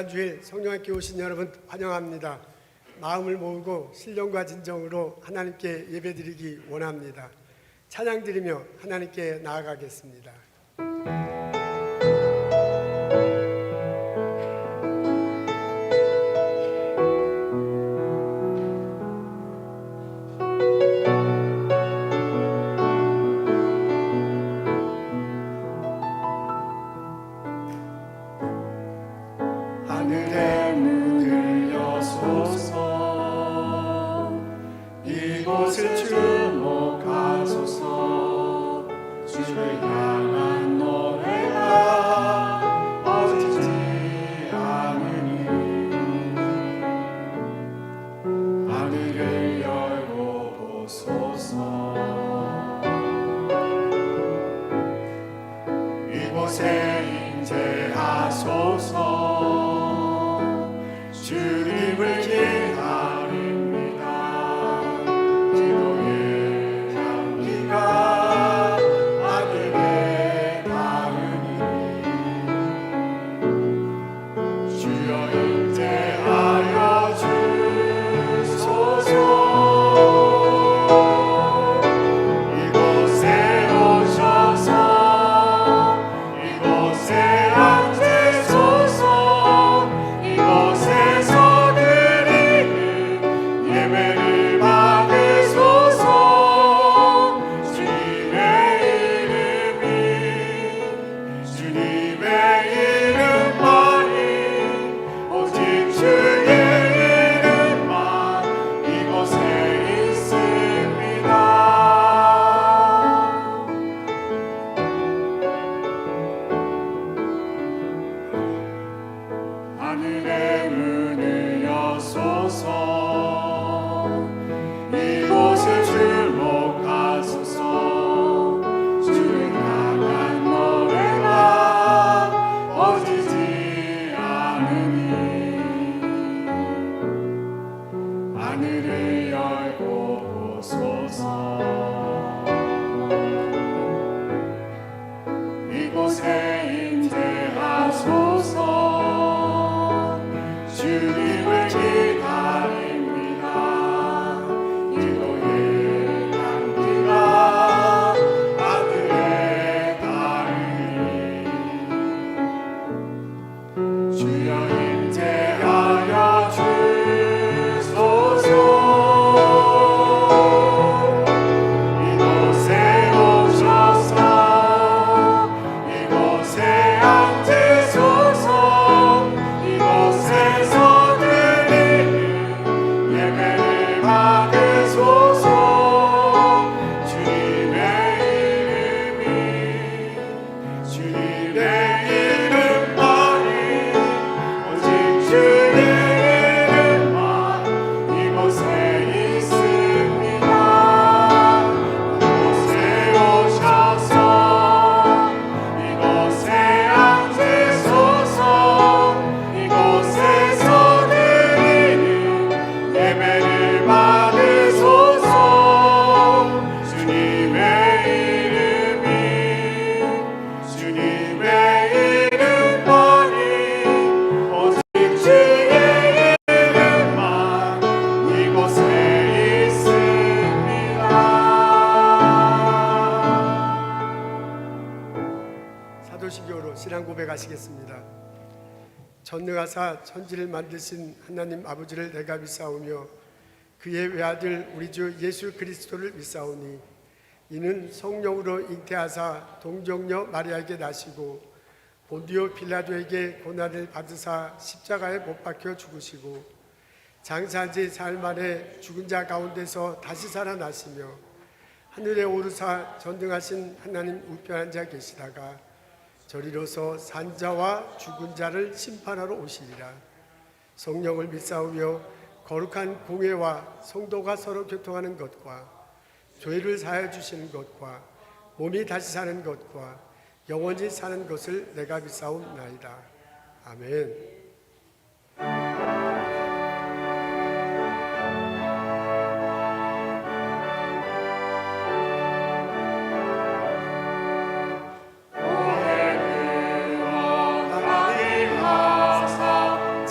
지난주일 성령학교에 오신 여러분 환영합니다. 마음을 모으고 신령과 진정으로 하나님께 예배드리기 원합니다. 찬양드리며 하나님께 나아가겠습니다. 하늘의 문을 여소서, 이곳을 주목하소서. 주를 향한 노래가 꺼지지 않으니 하늘을 열고 보소서. 이곳에 임재하소서. 주님을 기다립니다. 기도의 향기가 하늘에 닿으니 주여 임재하여 주소서. 이곳에 오셔서 이곳에 앉으소서. 이곳에서 드리는 예배를 받으소서. 주님의 이름만이 오직 주의 이름만 이곳에 있습니다. 하늘의 문을 여소서. 이곳을 주목하소서. 주를 향한 노래가 꺼지지 않으니 하늘을 열고 보소서. 이곳에 임재하소서. 주님을 기다립니다. 기도의 향기가 하늘에 닿으니 주여 임재하여 주소서. 이곳에 오셔서 이곳에 앉으소서. 이곳에서 드리는 예배를 받으소서. 주님의 이름만이 오직 주의 이름만 이곳에 있습니다. 이곳에 오셔서 이곳에 앉으소서. 이곳에서 드리는 예배를 받으소서. 주님의 이름만이 오직 주의 이름만 이곳에 있습니다. 사도신경으로 신앙 고백하시겠습니다. 전능하사 천지를 만드신 하나님 아버지를 내가 믿사오며 그의 외아들 우리 주 예수 그리스도를 믿사오니 이는 성령으로 잉태하사 동정녀 마리아에게 나시고 본디오 빌라도에게 고난을 받으사 십자가에 못 박혀 죽으시고 장사한 지 사흘 만에 죽은 자 가운데서 다시 살아나시며 하늘에 오르사 전능하신 하나님 우편 앉아 계시다가 저리로서 산자와 죽은 자를 심판하러 오시리라. 성령을 믿사오며 거룩한 공회와 성도가 서로 교통하는 것과 죄를 사하여 주시는 것과 몸이 다시 사는 것과 영원히 사는 것을 내가 믿사옵나이다. 아멘. 오해 그와 하나님 하사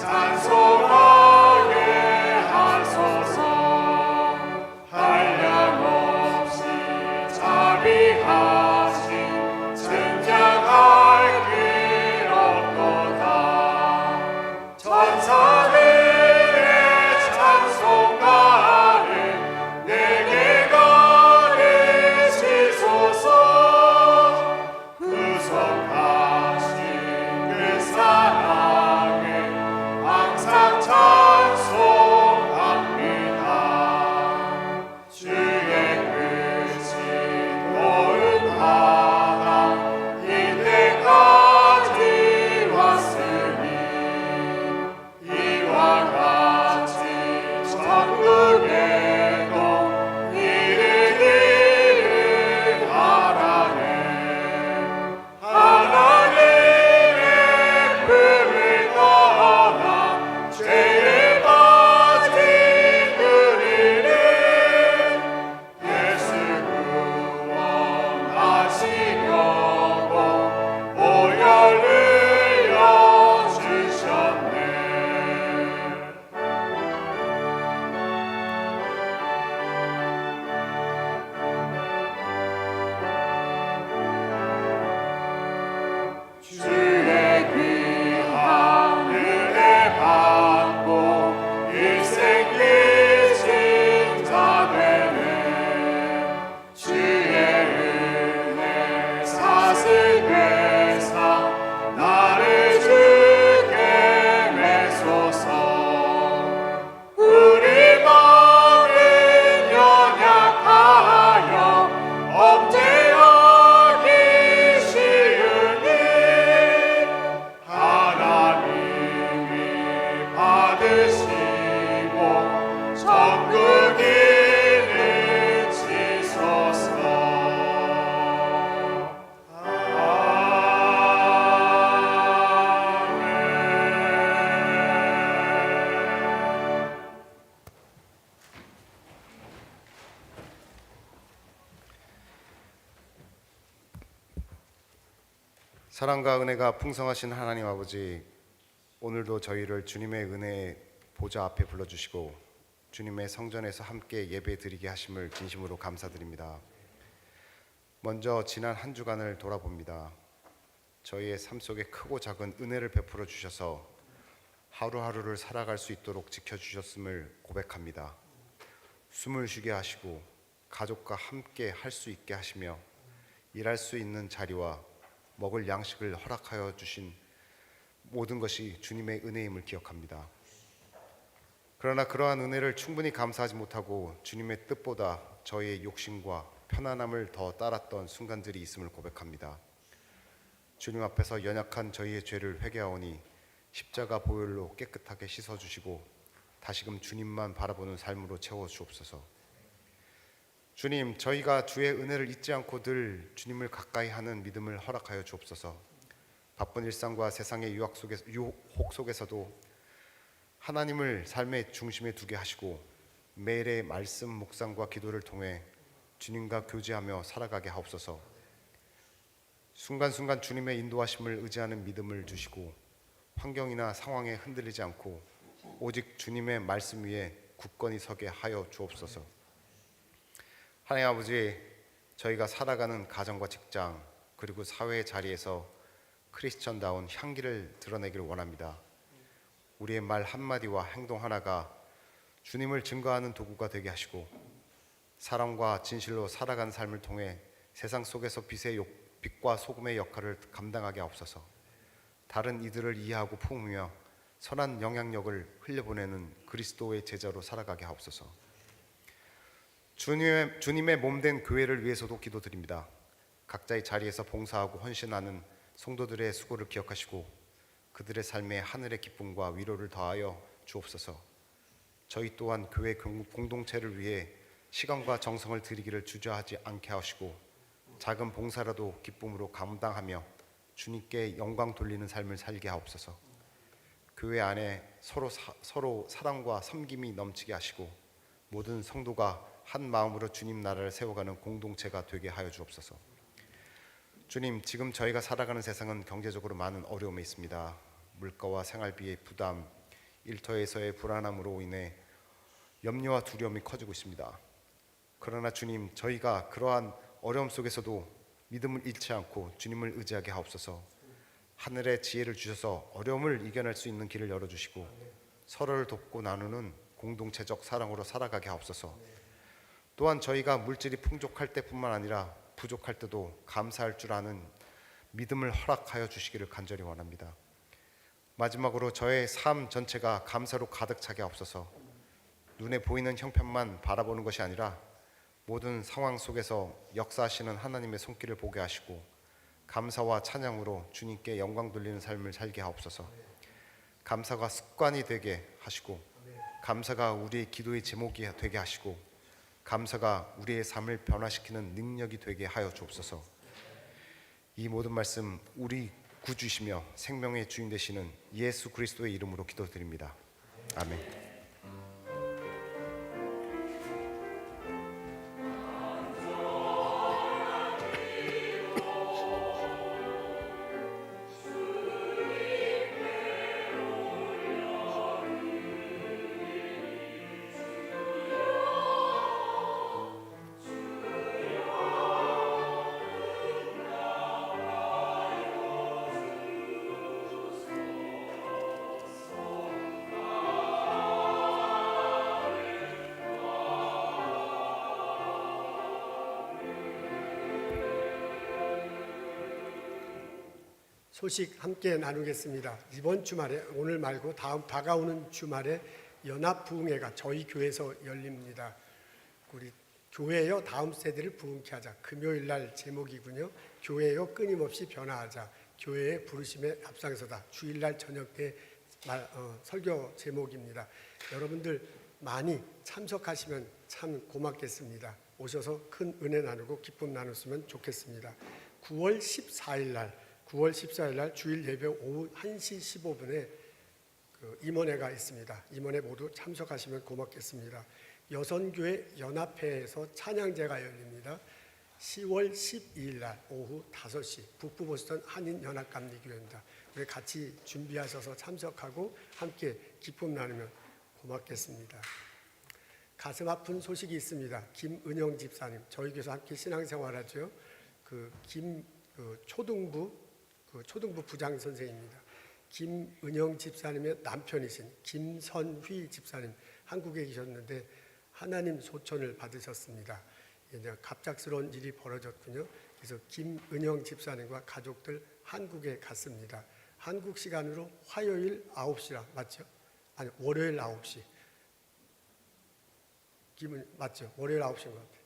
사랑과 은혜가 풍성하신 하나님 아버지, 오늘도 저희를 주님의 은혜의 보좌 앞에 불러주시고 주님의 성전에서 함께 예배 드리게 하심을 진심으로 감사드립니다. 먼저 지난 한 주간을 돌아봅니다. 저희의 삶 속에 크고 작은 은혜를 베풀어 주셔서 하루하루를 살아갈 수 있도록 지켜주셨음을 고백합니다. 숨을 쉬게 하시고 가족과 함께 할 수 있게 하시며 일할 수 있는 자리와 먹을 양식을 허락하여 주신 모든 것이 주님의 은혜임을 기억합니다. 그러나 그러한 은혜를 충분히 감사하지 못하고 주님의 뜻보다 저희의 욕심과 편안함을 더 따랐던 순간들이 있음을 고백합니다. 주님 앞에서 연약한 저희의 죄를 회개하오니 십자가 보혈로 깨끗하게 씻어주시고 다시금 주님만 바라보는 삶으로 채워주옵소서. 주님, 저희가 주의 은혜를 잊지 않고 늘 주님을 가까이 하는 믿음을 허락하여 주옵소서. 바쁜 일상과 세상의 유혹 속에서도 하나님을 삶의 중심에 두게 하시고 매일의 말씀 묵상과 기도를 통해 주님과 교제하며 살아가게 하옵소서. 순간순간 주님의 인도하심을 의지하는 믿음을 주시고 환경이나 상황에 흔들리지 않고 오직 주님의 말씀 위에 굳건히 서게 하여 주옵소서. 하나님 아버지, 저희가 살아가는 가정과 직장 그리고 사회의 자리에서 크리스천다운 향기를 드러내기를 원합니다. 우리의 말 한마디와 행동 하나가 주님을 증거하는 도구가 되게 하시고 사랑과 진실로 살아가는 삶을 통해 세상 속에서 빛과 소금의 역할을 감당하게 하옵소서. 다른 이들을 이해하고 품으며 선한 영향력을 흘려보내는 그리스도의 제자로 살아가게 하옵소서. 주님의 몸된 교회를 위해서도 기도드립니다. 각자의 자리에서 봉사하고 헌신하는 성도들의 수고를 기억하시고 그들의 삶에 하늘의 기쁨과 위로를 더하여 주옵소서. 저희 또한 교회 공동체를 위해 시간과 정성을 들이기를 주저하지 않게 하시고 작은 봉사라도 기쁨으로 감당하며 주님께 영광 돌리는 삶을 살게 하옵소서. 교회 안에 서로 사랑과 섬김이 넘치게 하시고 모든 성도가 한 마음으로 주님 나라를 세워가는 공동체가 되게 하여 주옵소서. 주님, 지금 저희가 살아가는 세상은 경제적으로 많은 어려움에 있습니다. 물가와 생활비의 부담, 일터에서의 불안함으로 인해 염려와 두려움이 커지고 있습니다. 그러나 주님, 저희가 그러한 어려움 속에서도 믿음을 잃지 않고 주님을 의지하게 하옵소서. 하늘의 지혜를 주셔서 어려움을 이겨낼 수 있는 길을 열어주시고 서로를 돕고 나누는 공동체적 사랑으로 살아가게 하옵소서. 또한 저희가 물질이 풍족할 때뿐만 아니라 부족할 때도 감사할 줄 아는 믿음을 허락하여 주시기를 간절히 원합니다. 마지막으로 저의 삶 전체가 감사로 가득 차게 하옵소서. 눈에 보이는 형편만 바라보는 것이 아니라 모든 상황 속에서 역사하시는 하나님의 손길을 보게 하시고 감사와 찬양으로 주님께 영광 돌리는 삶을 살게 하옵소서. 감사가 습관이 되게 하시고 감사가 우리의 기도의 제목이 되게 하시고 감사가 우리의 삶을 변화시키는 능력이 되게 하여 주옵소서. 이 모든 말씀 우리 구주시며 생명의 주인 되시는 예수 그리스도의 이름으로 기도드립니다. 아멘. 소식 함께 나누겠습니다. 이번 주말에, 오늘 말고 다가오는 주말에 연합부흥회가 저희 교회에서 열립니다. 우리 교회여 다음 세대를 부흥케 하자. 금요일 날 제목이군요. 교회여 끊임없이 변화하자. 교회의 부르심에 앞장서다. 주일날 저녁 때 설교 제목입니다. 여러분들 많이 참석하시면 참 고맙겠습니다. 오셔서 큰 은혜 나누고 기쁨 나눴으면 좋겠습니다. 9월 14일 날 주일 예배 오후 1시 15분에 임원회가 있습니다. 임원회 모두 참석하시면 고맙겠습니다. 여선교회 연합회에서 찬양제가 열립니다. 10월 12일 날 오후 5시 북부 보스턴 한인연합감리교회입니다. 우리 같이 준비하셔서 참석하고 함께 기쁨 나누면 고맙겠습니다. 가슴 아픈 소식이 있습니다. 김은영 집사님, 저희 교회에서 함께 신앙생활하죠. 초등부 부장 선생입니다. 김은영 집사님의 남편이신 김선휘 집사님, 한국에 계셨는데 하나님 소천을 받으셨습니다. 이제 갑작스러운 일이 벌어졌군요. 그래서 김은영 집사님과 가족들 한국에 갔습니다. 한국 시간으로 화요일 9시라 맞죠? 아니 월요일 9시. 맞죠? 월요일 9시인 것 같아요.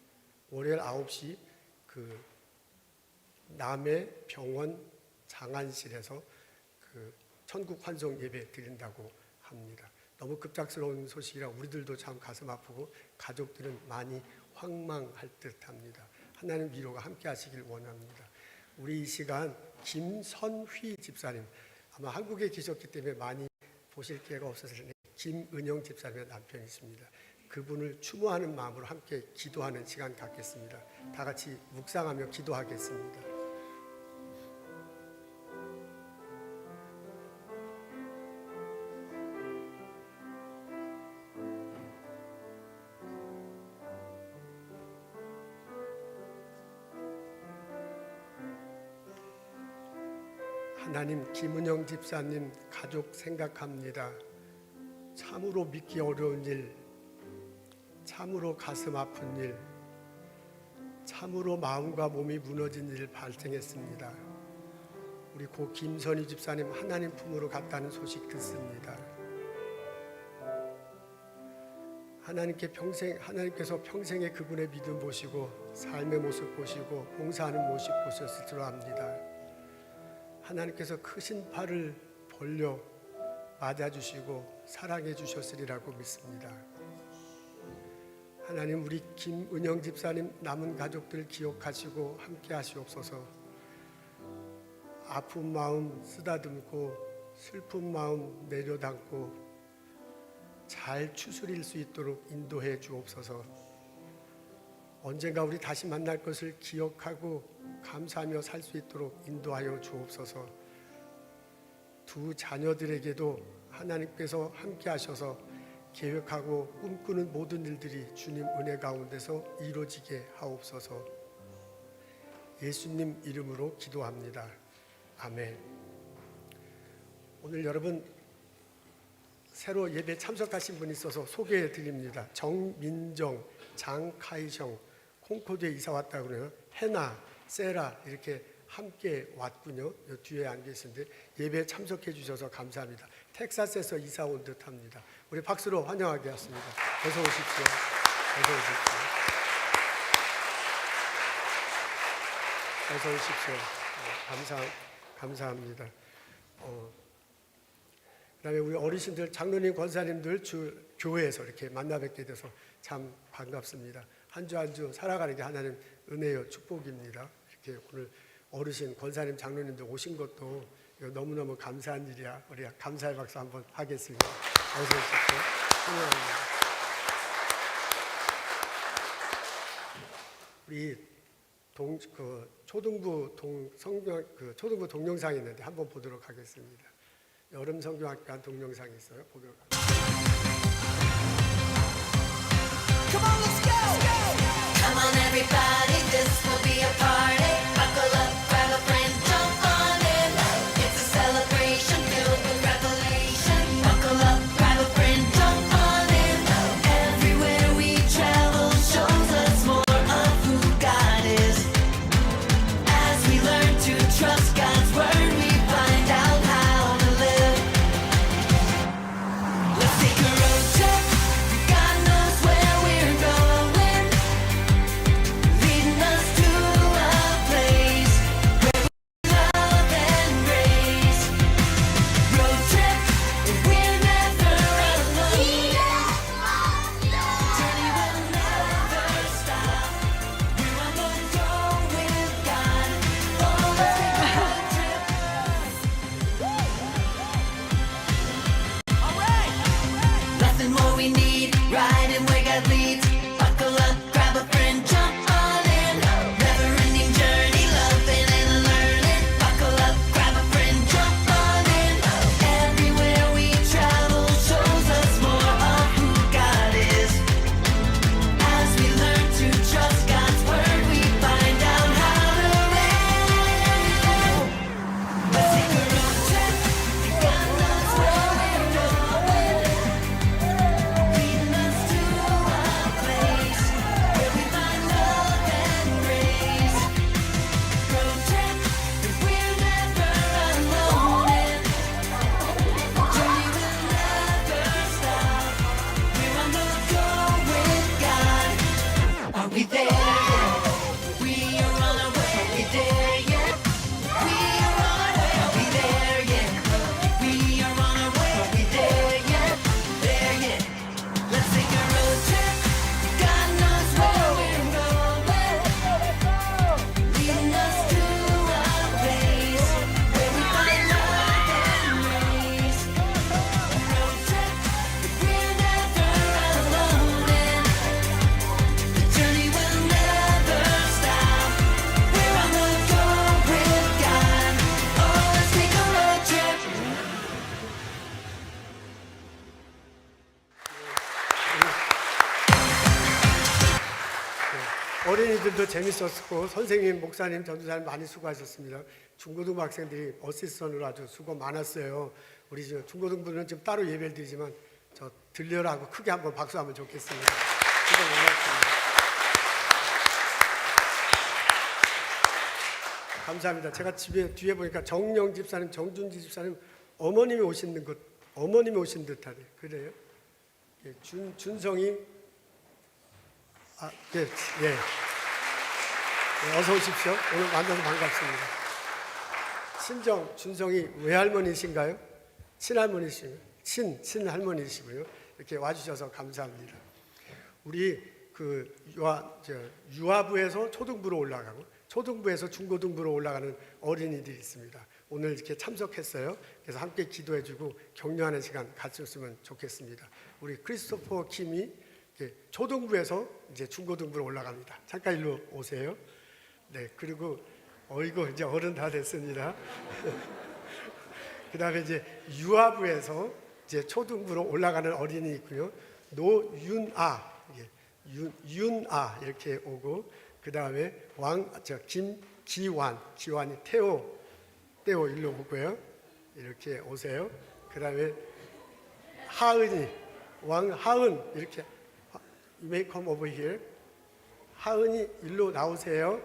월요일 9시 그 남해 병원 장안실에서 그 천국 환송 예배 드린다고 합니다. 너무 급작스러운 소식이라 우리들도 참 가슴 아프고 가족들은 많이 황망할 듯합니다. 하나님 위로가 함께 하시길 원합니다. 우리 이 시간 김선휘 집사님, 아마 한국에 계셨기 때문에 많이 보실 기회가 없었을 텐데 김은영 집사님의 남편이십니다. 그분을 추모하는 마음으로 함께 기도하는 시간 갖겠습니다. 다 같이 묵상하며 기도하겠습니다. 하나님, 김은영 집사님 가족 생각합니다. 참으로 믿기 어려운 일, 참으로 가슴 아픈 일, 참으로 마음과 몸이 무너진 일 발생했습니다. 우리 고 김선희 집사님 하나님 품으로 갔다는 소식 듣습니다. 하나님께서 평생의 그분의 믿음 보시고 삶의 모습 보시고 봉사하는 모습 보셨을 줄 압니다. 하나님께서 크신 팔을 벌려 맞아주시고 사랑해 주셨으리라고 믿습니다. 하나님, 우리 김은영 집사님 남은 가족들 기억하시고 함께 하시옵소서. 아픈 마음 쓰다듬고 슬픈 마음 내려담고 잘 추스릴 수 있도록 인도해 주옵소서. 언젠가 우리 다시 만날 것을 기억하고 감사하며 살 수 있도록 인도하여 주옵소서. 두 자녀들에게도 하나님께서 함께 하셔서 계획하고 꿈꾸는 모든 일들이 주님 은혜 가운데서 이루어지게 하옵소서. 예수님 이름으로 기도합니다. 아멘. 오늘 여러분 새로 예배 참석하신 분이 있어서 소개해 드립니다. 정민정, 장카이성, 콩코드에 이사 왔다고 그래요. 해나, 세라 이렇게 함께 왔군요. 뒤에 앉아 계신데 예배에 참석해 주셔서 감사합니다. 텍사스에서 이사 온 듯합니다. 우리 박수로 환영하게 하겠습니다. 어서 오십시오. 어서 오십시오. 어서 오십시오. 감사합니다. 그다음에 우리 어르신들, 장로님, 권사님들 교회에서 이렇게 만나 뵙게 돼서 참 반갑습니다. 한 주 한 주 살아가는 게 하나님 은혜요 축복입니다. 이렇게 오늘 어르신, 권사님, 장로님들 오신 것도 너무너무 감사한 일이야. 우리 감사의 박수 한번 하겠습니다. 어서 오십시오. 환영합니다. 우리 초등부 초등부 동영상이 있는데 한번 보도록 하겠습니다. 여름 성경학교 한 동영상이 있어요. 보도록 하겠습니다. Come on, let's go! Come on, everybody, this will be a party. Buckle up, grab a friend, jump on in. It's a celebration filled with revelation. Buckle up, grab a friend, jump on in. Everywhere we travel shows us more of who God is. As we learn to trust God's word, we find out how to live. Let's take a road trip. God knows where we're going. we there yet? We are on our way, we there yet? We are on our way, we there yet? We are on our way, we there yet? There yet? Let's take a road trip. God knows where we're going, leading us to a place where we find love and grace. Road trip, we're never alone, and the journey will never stop. We're on the go with God. Oh, let's take a road trip. 어린이들도 재밌었고 선생님, 목사님, 전도사님 많이 수고하셨습니다. 중고등부 학생들이 어시스턴으로 아주 수고 많았어요. 우리 중고등부는 지금 따로 예배를 드리지만 저 들려라 하고 크게 한번 박수하면 좋겠습니다. 수고 많았습니다. 감사합니다. 제가 집에 뒤에 보니까 정영 집사님, 정준지 집사님 어머님이 오신 듯하네. 그래요? 예, 준성이 예. 네, 어서 오십시오. 오늘 만나서 반갑습니다. 친정 준성이 외할머니신가요? 친할머니시고요. 친할머니시고요. 이렇게 와주셔서 감사합니다. 우리 그 유아부에서 초등부로 올라가고 초등부에서 중고등부로 올라가는 어린이들이 있습니다. 오늘 이렇게 참석했어요. 그래서 함께 기도해주고 격려하는 시간 가졌으면 좋겠습니다. 우리 크리스토퍼 킴이 초등부에서 이제 중고등부로 올라갑니다. 잠깐 일로 오세요. 네, 그리고 어이구 이제 어른 다 됐습니다. 그다음에 이제 유아부에서 이제 초등부로 올라가는 어린이 있고요. 노윤아, 윤아 이렇게 오고 그다음에 기완이 태호 일로 오고요. 이렇게 오세요. 그다음에 하은이 왕하은 이렇게 You may come over here. 하은이 일로 나오세요.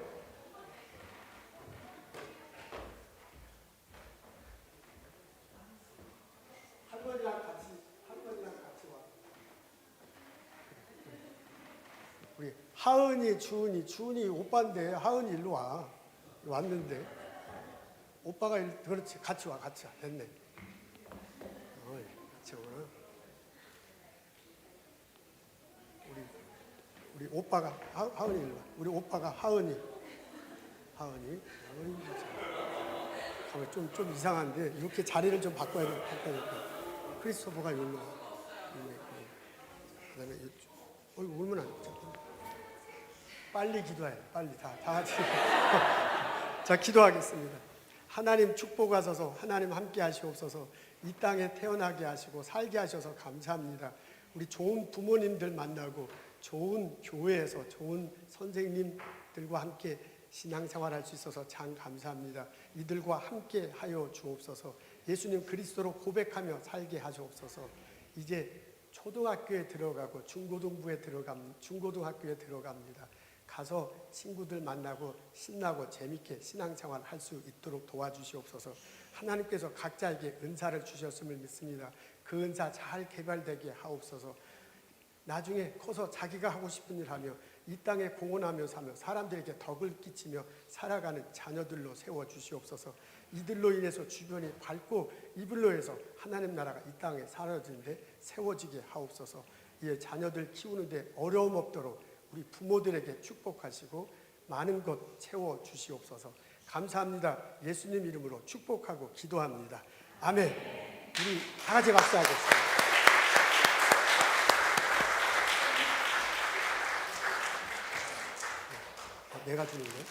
할머니랑 같이 와. 우리 하은이, 주은이 오빠인데 하은이 일로 와. 왔는데 오빠가 그렇지 같이 와. 됐네. 같이 오나. 우리 오빠가 하은이 일로 와. 우리 오빠가 하은이 좀 이상한데 이렇게 자리를 좀 바꿔야 돼. 크리스토퍼가 일로 와. 그다음에 울면 안 돼. 빨리 기도해. 빨리 다 같이. 자, 기도하겠습니다. 하나님 축복하소서. 하나님 함께 하시옵소서. 이 땅에 태어나게 하시고 살게 하셔서 감사합니다. 우리 좋은 부모님들 만나고 좋은 교회에서 좋은 선생님들과 함께 신앙생활할 수 있어서 참 감사합니다. 이들과 함께 하여 주옵소서. 예수님 그리스도로 고백하며 살게 하시옵소서. 이제 초등학교에 들어가고 중고등학교에 들어갑니다. 가서 친구들 만나고 신나고 재밌게 신앙생활 할 수 있도록 도와주시옵소서. 하나님께서 각자에게 은사를 주셨음을 믿습니다. 그 은사 잘 개발되게 하옵소서. 나중에 커서 자기가 하고 싶은 일 하며 이 땅에 공헌하며 사며 사람들에게 덕을 끼치며 살아가는 자녀들로 세워주시옵소서. 이들로 인해서 주변이 밝고 이들로 해서 하나님 나라가 이 땅에 사라지는데 세워지게 하옵소서. 이 자녀들 키우는데 어려움 없도록 우리 부모들에게 축복하시고 많은 것 채워주시옵소서. 감사합니다. 예수님 이름으로 축복하고 기도합니다. 아멘. 우리 다 같이 박수하겠습니다. 내가 주는 거예요?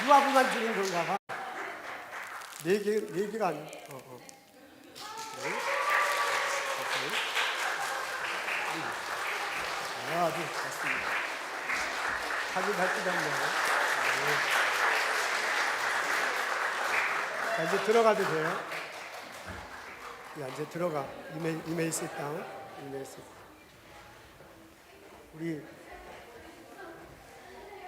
유아부만 주는 건가 봐. 네 개가 아니야. 아주 좋습니다. 자기 밟지도 않네요. 자, 이제 들어가도 돼요. 야, 이제 들어가. 이메일 sit down. 우리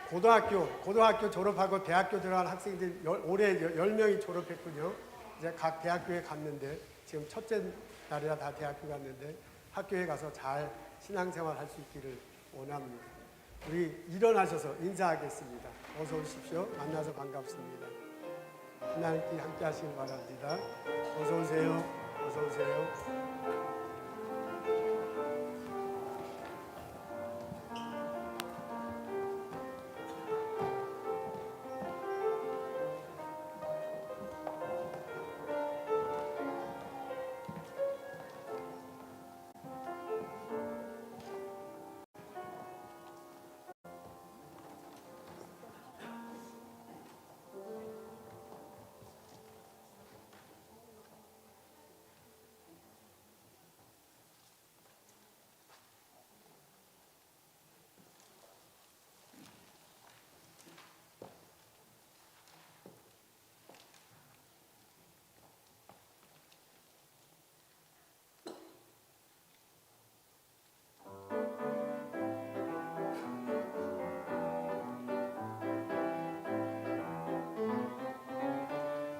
고등학교 졸업하고 대학교 들어간 학생들 올해 10명이 졸업했군요. 이제 각 대학교에 갔는데 지금 첫째 날이라 다 대학교 갔는데 학교에 가서 잘 신앙생활 할 수 있기를 원합니다. 우리 일어나셔서 인사하겠습니다. 어서 오십시오. 만나서 반갑습니다. 하나님께 함께 하시길 바랍니다. 어서 오세요. 어서 오세요.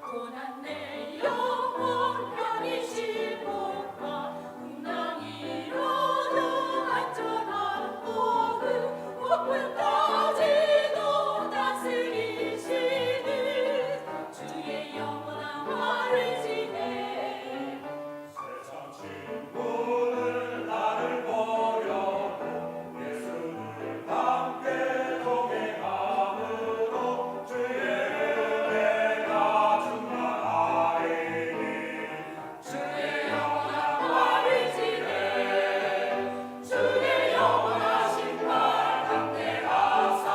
고난 내 영혼 편히 쉴곳과 풍랑이로도 안전한 복음 폭풍까지도 다스리시는 주의 영원한 말을 지내 세상 친구들 나를 버려도 예수를 함께 동행함으로 주의 은혜가 충만하리니 주의 영원한 말을 지내 주의 영원하신 말 담대하사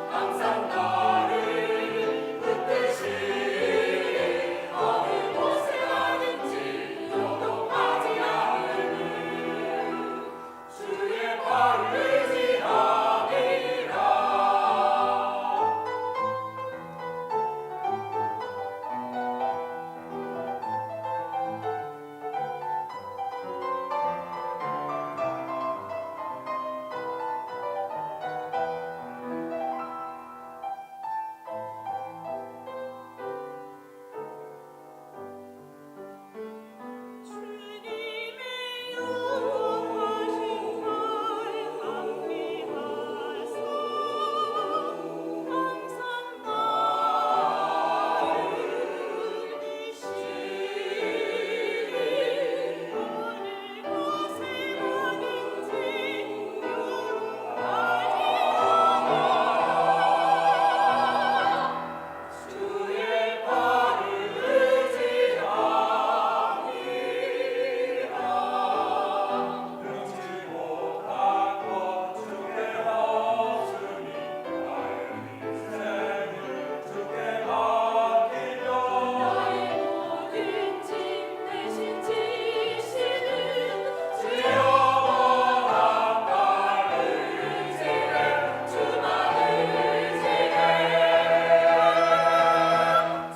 항상 나를 붙드시리 어느 곳에 가든지 요동하지 않으니 주의 발을 의지하리라. 주님의 영원하신 말 함께하사 항상 나를 붙드시리 어느 곳에 가든지 요동하지 않아 주의 발을 의지하리라. 능치 못한 것 주께 없으니 나의 인생을 주께 맡기며 나의 모든 짐 대신 지시는 주 영원한 말을 의지해 주만 의지해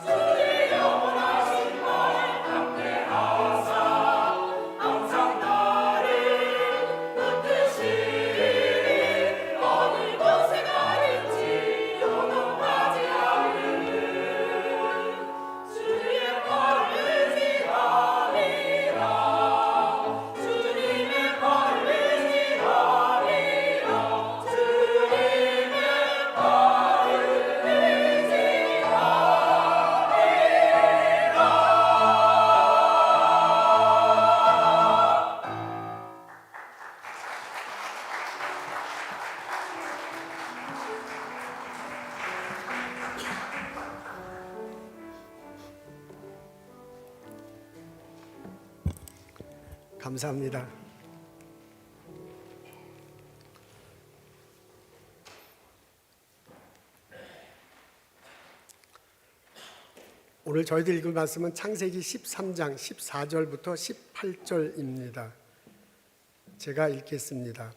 주의 영원하신 말 함께하사 항상 나를 붙드시리 어느 곳에 가든지 요동하지 않으니 주의 발을 의지하리라. 주님의 발을 의지하리라. 주님의 발을 감사합니다. 오늘 저희들 읽을 말씀은 창세기 13장 14절부터 18절입니다. 제가 읽겠습니다.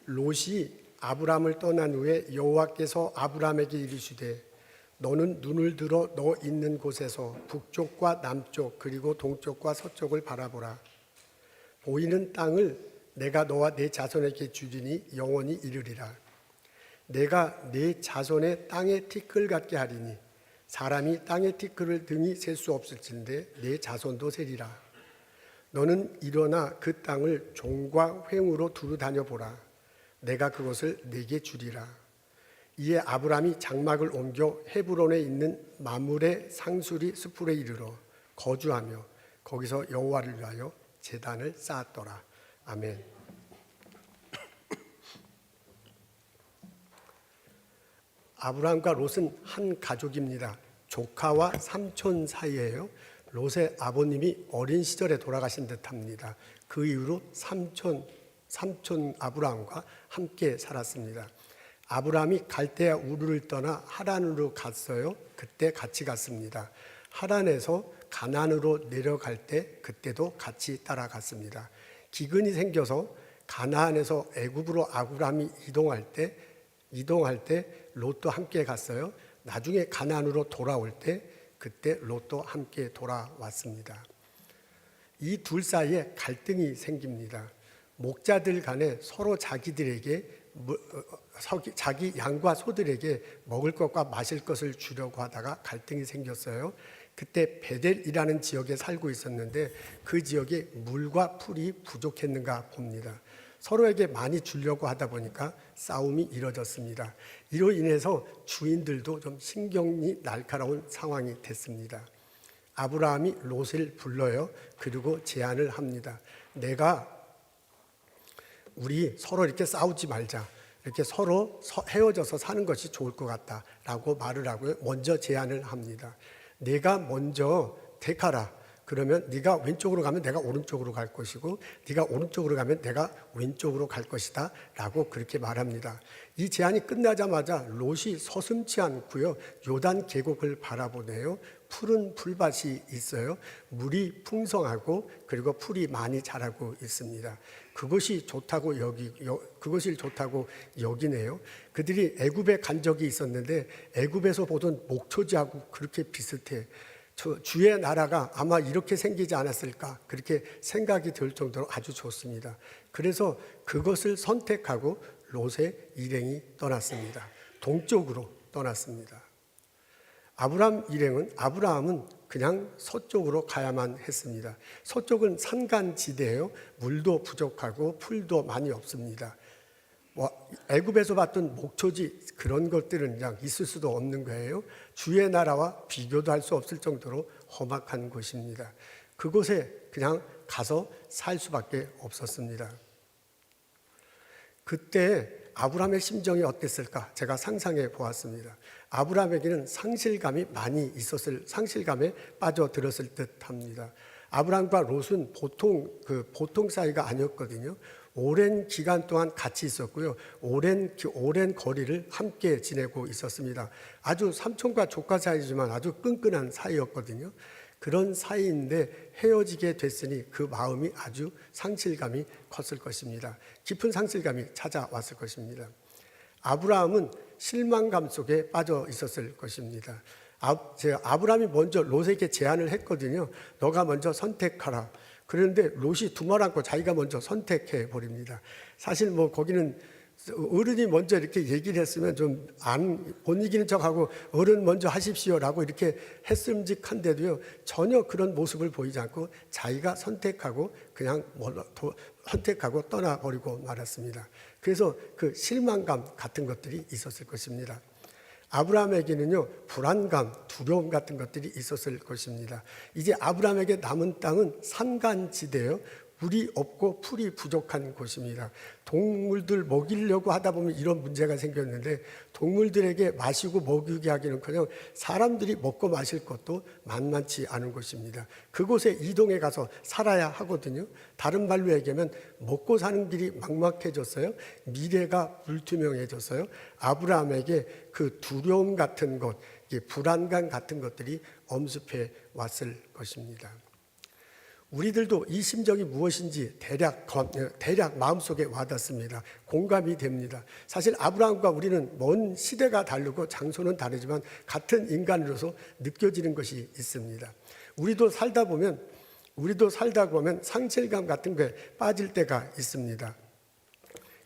롯이 아브람을 떠난 후에 여호와께서 아브람에게 이르시되 너는 눈을 들어 너 있는 곳에서 북쪽과 남쪽 그리고 동쪽과 서쪽을 바라보라. 보이는 땅을 내가 너와 네 자손에게 주리니 영원히 이르리라. 내가 네 자손의 땅의 티끌 같게 하리니 사람이 땅의 티끌을 등이 셀 수 없을진데 네 자손도 세리라. 너는 일어나 그 땅을 종과 횡으로 두루 다녀보라. 내가 그것을 네게 주리라. 이에 아브라함이 장막을 옮겨 헤브론에 있는 마므레 상수리 숲으로 이르러 거주하며 거기서 여호와를 위하여 제단을 쌓았더라. 아멘. 아브라함과 롯은 한 가족입니다. 조카와 삼촌 사이예요. 롯의 아버님이 어린 시절에 돌아가신 듯합니다. 그 이후로 삼촌 아브라함과 함께 살았습니다. 아브라함이 갈대아 우르를 떠나 하란으로 갔어요. 그때 같이 갔습니다. 하란에서 가나안으로 내려갈 때 그때도 같이 따라갔습니다. 기근이 생겨서 가나안에서 애굽으로 아브라함이 이동할 때 롯도 함께 갔어요. 나중에 가나안으로 돌아올 때 그때 롯도 함께 돌아왔습니다. 이 둘 사이에 갈등이 생깁니다. 목자들 간에 서로 자기 양과 소들에게 먹을 것과 마실 것을 주려고 하다가 갈등이 생겼어요. 그때 베델이라는 지역에 살고 있었는데 그 지역에 물과 풀이 부족했는가 봅니다. 서로에게 많이 주려고 하다 보니까 싸움이 이뤄졌습니다. 이로 인해서 주인들도 좀 신경이 날카로운 상황이 됐습니다. 아브라함이 롯을 불러요. 그리고 제안을 합니다. 우리 서로 이렇게 싸우지 말자. 이렇게 서로 헤어져서 사는 것이 좋을 것 같다라고 말을 하고요. 먼저 제안을 합니다. 내가 먼저 택하라. 그러면 네가 왼쪽으로 가면 내가 오른쪽으로 갈 것이고 네가 오른쪽으로 가면 내가 왼쪽으로 갈 것이다 라고 그렇게 말합니다. 이 제안이 끝나자마자 롯이 서슴지 않고요. 요단 계곡을 바라보네요. 푸른 풀밭이 있어요. 물이 풍성하고 그리고 풀이 많이 자라고 있습니다. 그것이 좋다고 여기네요. 그들이 애굽에 간 적이 있었는데 애굽에서 보던 목초지하고 그렇게 비슷해. 주의 나라가 아마 이렇게 생기지 않았을까 그렇게 생각이 들 정도로 아주 좋습니다. 그래서 그것을 선택하고 롯의 일행이 떠났습니다. 동쪽으로 떠났습니다. 아브라함은 그냥 서쪽으로 가야만 했습니다. 서쪽은 산간지대예요. 물도 부족하고 풀도 많이 없습니다. 애굽에서 봤던 목초지 그런 것들은 그냥 있을 수도 없는 거예요. 주의 나라와 비교도 할 수 없을 정도로 험악한 곳입니다. 그곳에 그냥 가서 살 수밖에 없었습니다. 그때 아브라함의 심정이 어땠을까? 제가 상상해 보았습니다. 아브라함에게는 상실감에 빠져들었을 듯합니다. 아브라함과 롯은 보통 사이가 아니었거든요. 오랜 기간 동안 같이 있었고요. 오랜 거리를 함께 지내고 있었습니다. 아주 삼촌과 조카 사이지만 아주 끈끈한 사이였거든요. 그런 사이인데 헤어지게 됐으니 그 마음이 아주 상실감이 컸을 것입니다. 깊은 상실감이 찾아왔을 것입니다. 아브라함은 실망감 속에 빠져 있었을 것입니다. 아브라함이 먼저 롯에게 제안을 했거든요. 너가 먼저 선택하라. 그런데 롯이 두말 않고 자기가 먼저 선택해 버립니다. 사실 거기는 어른이 먼저 이렇게 얘기를 했으면 좀 못 이기는 척하고 어른 먼저 하십시오라고 이렇게 했음직한데도요 전혀 그런 모습을 보이지 않고 자기가 선택하고 그냥 선택하고 떠나버리고 말았습니다. 그래서 그 실망감 같은 것들이 있었을 것입니다. 아브라함에게는요 불안감, 두려움 같은 것들이 있었을 것입니다. 이제 아브라함에게 남은 땅은 산간지대예요. 물이 없고 풀이 부족한 곳입니다. 동물들 먹이려고 하다 보면 이런 문제가 생겼는데 동물들에게 마시고 먹이게 하기는커녕 사람들이 먹고 마실 것도 만만치 않은 곳입니다. 그곳에 이동해 가서 살아야 하거든요. 다른 말로 얘기하면 먹고 사는 길이 막막해졌어요. 미래가 불투명해졌어요. 아브라함에게 그 두려움 같은 것, 불안감 같은 것들이 엄습해 왔을 것입니다. 우리들도 이 심정이 무엇인지 대략 마음속에 와닿습니다. 공감이 됩니다. 사실 아브라함과 우리는 먼 시대가 다르고 장소는 다르지만 같은 인간으로서 느껴지는 것이 있습니다. 우리도 살다 보면 상실감 같은 거에 빠질 때가 있습니다.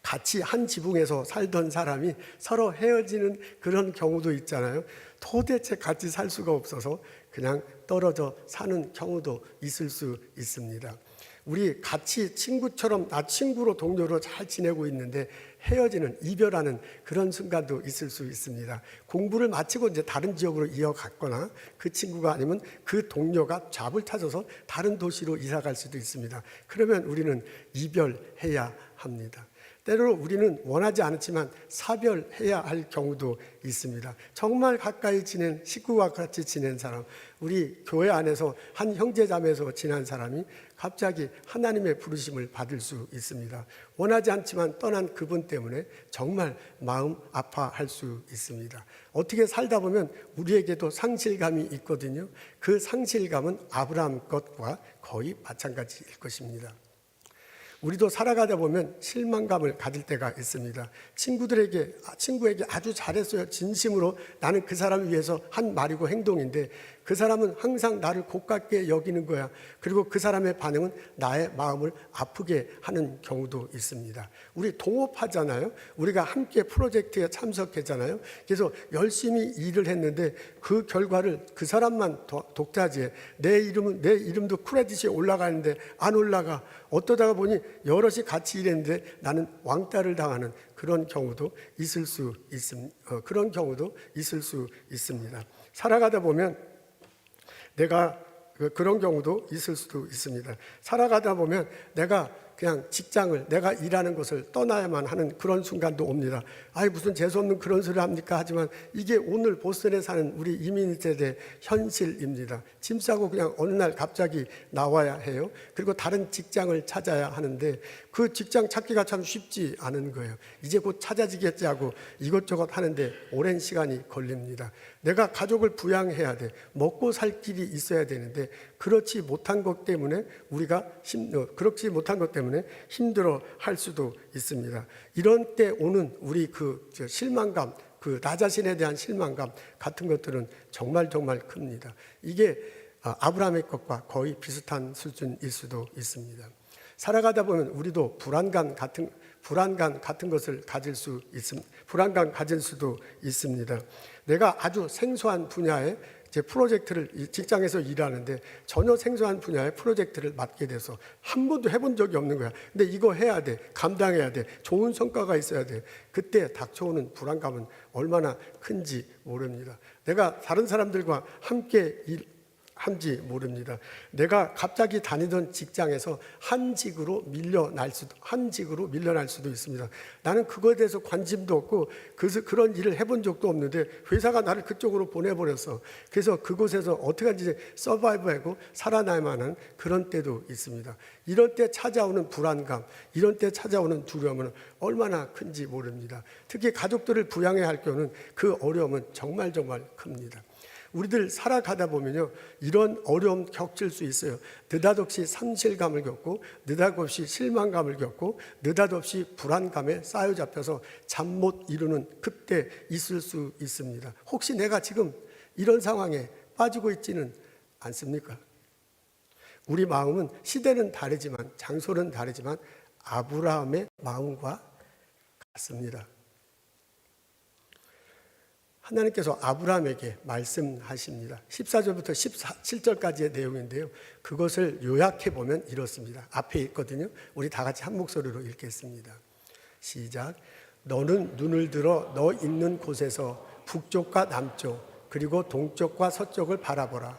같이 한 지붕에서 살던 사람이 서로 헤어지는 그런 경우도 있잖아요. 도대체 같이 살 수가 없어서 그냥 떨어져 사는 경우도 있을 수 있습니다. 우리 같이 친구처럼 친구로 동료로 잘 지내고 있는데 헤어지는 이별하는 그런 순간도 있을 수 있습니다. 공부를 마치고 이제 다른 지역으로 이어갔거나 그 친구가 아니면 그 동료가 잡을 찾아서 다른 도시로 이사 갈 수도 있습니다. 그러면 우리는 이별해야 합니다. 때로 우리는 원하지 않지만 사별해야 할 경우도 있습니다. 정말 가까이 지낸 식구와 같이 지낸 사람, 우리 교회 안에서 한 형제자매에서 지난 사람이 갑자기 하나님의 부르심을 받을 수 있습니다. 원하지 않지만 떠난 그분 때문에 정말 마음 아파할 수 있습니다. 어떻게 살다 보면 우리에게도 상실감이 있거든요. 그 상실감은 아브라함 것과 거의 마찬가지일 것입니다. 우리도 살아가다 보면 실망감을 가질 때가 있습니다. 친구에게 아주 잘했어요. 진심으로 나는 그 사람을 위해서 한 말이고 행동인데 그 사람은 항상 나를 고깝게 여기는 거야. 그리고 그 사람의 반응은 나의 마음을 아프게 하는 경우도 있습니다. 우리 동업하잖아요. 우리가 함께 프로젝트에 참석했잖아요. 그래서 열심히 일을 했는데 그 결과를 그 사람만 독차지해. 내 이름도 크레딧이 올라가는데 안 올라가. 어떠다가 보니 여럿이 같이 일했는데 나는 왕따를 당하는 그런 경우도 있을 수 있습니다. 살아가다 보면 내가 그런 경우도 있을 수도 있습니다. 살아가다 보면 내가 그냥 직장을 내가 일하는 곳을 떠나야만 하는 그런 순간도 옵니다. 아이 무슨 재수없는 그런 소리를 합니까? 하지만 이게 오늘 보스턴에 사는 우리 이민 세대의 현실입니다. 짐 싸고 그냥 어느 날 갑자기 나와야 해요. 그리고 다른 직장을 찾아야 하는데 그 직장 찾기가 참 쉽지 않은 거예요. 이제 곧 찾아지겠지 하고 이것저것 하는데 오랜 시간이 걸립니다. 내가 가족을 부양해야 돼. 먹고 살 길이 있어야 되는데 그렇지 못한 것 때문에 힘들어 할 수도 있습니다. 이런 때 오는 우리 그 실망감, 나 자신에 대한 실망감 같은 것들은 정말 큽니다. 이게 아브라함의 것과 거의 비슷한 수준일 수도 있습니다. 살아가다 보면 우리도 불안감 같은 것을 가질 수도 있습니다. 내가 아주 생소한 분야의 프로젝트를 직장에서 일하는데 전혀 생소한 분야의 프로젝트를 맡게 돼서 한 번도 해본 적이 없는 거야. 근데 이거 해야 돼. 감당해야 돼. 좋은 성과가 있어야 돼. 그때 닥쳐오는 불안감은 얼마나 큰지 모릅니다. 내가 다른 사람들과 함께 한지 모릅니다. 내가 갑자기 다니던 직장에서 한직으로 밀려날 수도 있습니다. 나는 그거에 대해서 관심도 없고 그런 일을 해본 적도 없는데 회사가 나를 그쪽으로 보내버렸어. 그래서 그곳에서 어떻게든지 서바이브하고 살아나야만 하는 그런 때도 있습니다. 이런 때 찾아오는 불안감, 이런 때 찾아오는 두려움은 얼마나 큰지 모릅니다. 특히 가족들을 부양해야 할 경우는 그 어려움은 정말 큽니다. 우리들 살아가다 보면요, 이런 어려움 겪을 수 있어요. 느닷없이 상실감을 겪고, 느닷없이 실망감을 겪고, 느닷없이 불안감에 쌓여잡혀서 잠 못 이루는 그때 있을 수 있습니다. 혹시 내가 지금 이런 상황에 빠지고 있지는 않습니까? 우리 마음은 시대는 다르지만, 장소는 다르지만 아브라함의 마음과 같습니다. 하나님께서 아브라함에게 말씀하십니다. 14절부터 17절까지의 내용인데요. 그것을 요약해보면 이렇습니다. 앞에 있거든요. 우리 다 같이 한 목소리로 읽겠습니다. 시작. 너는 눈을 들어 너 있는 곳에서 북쪽과 남쪽 그리고 동쪽과 서쪽을 바라보라.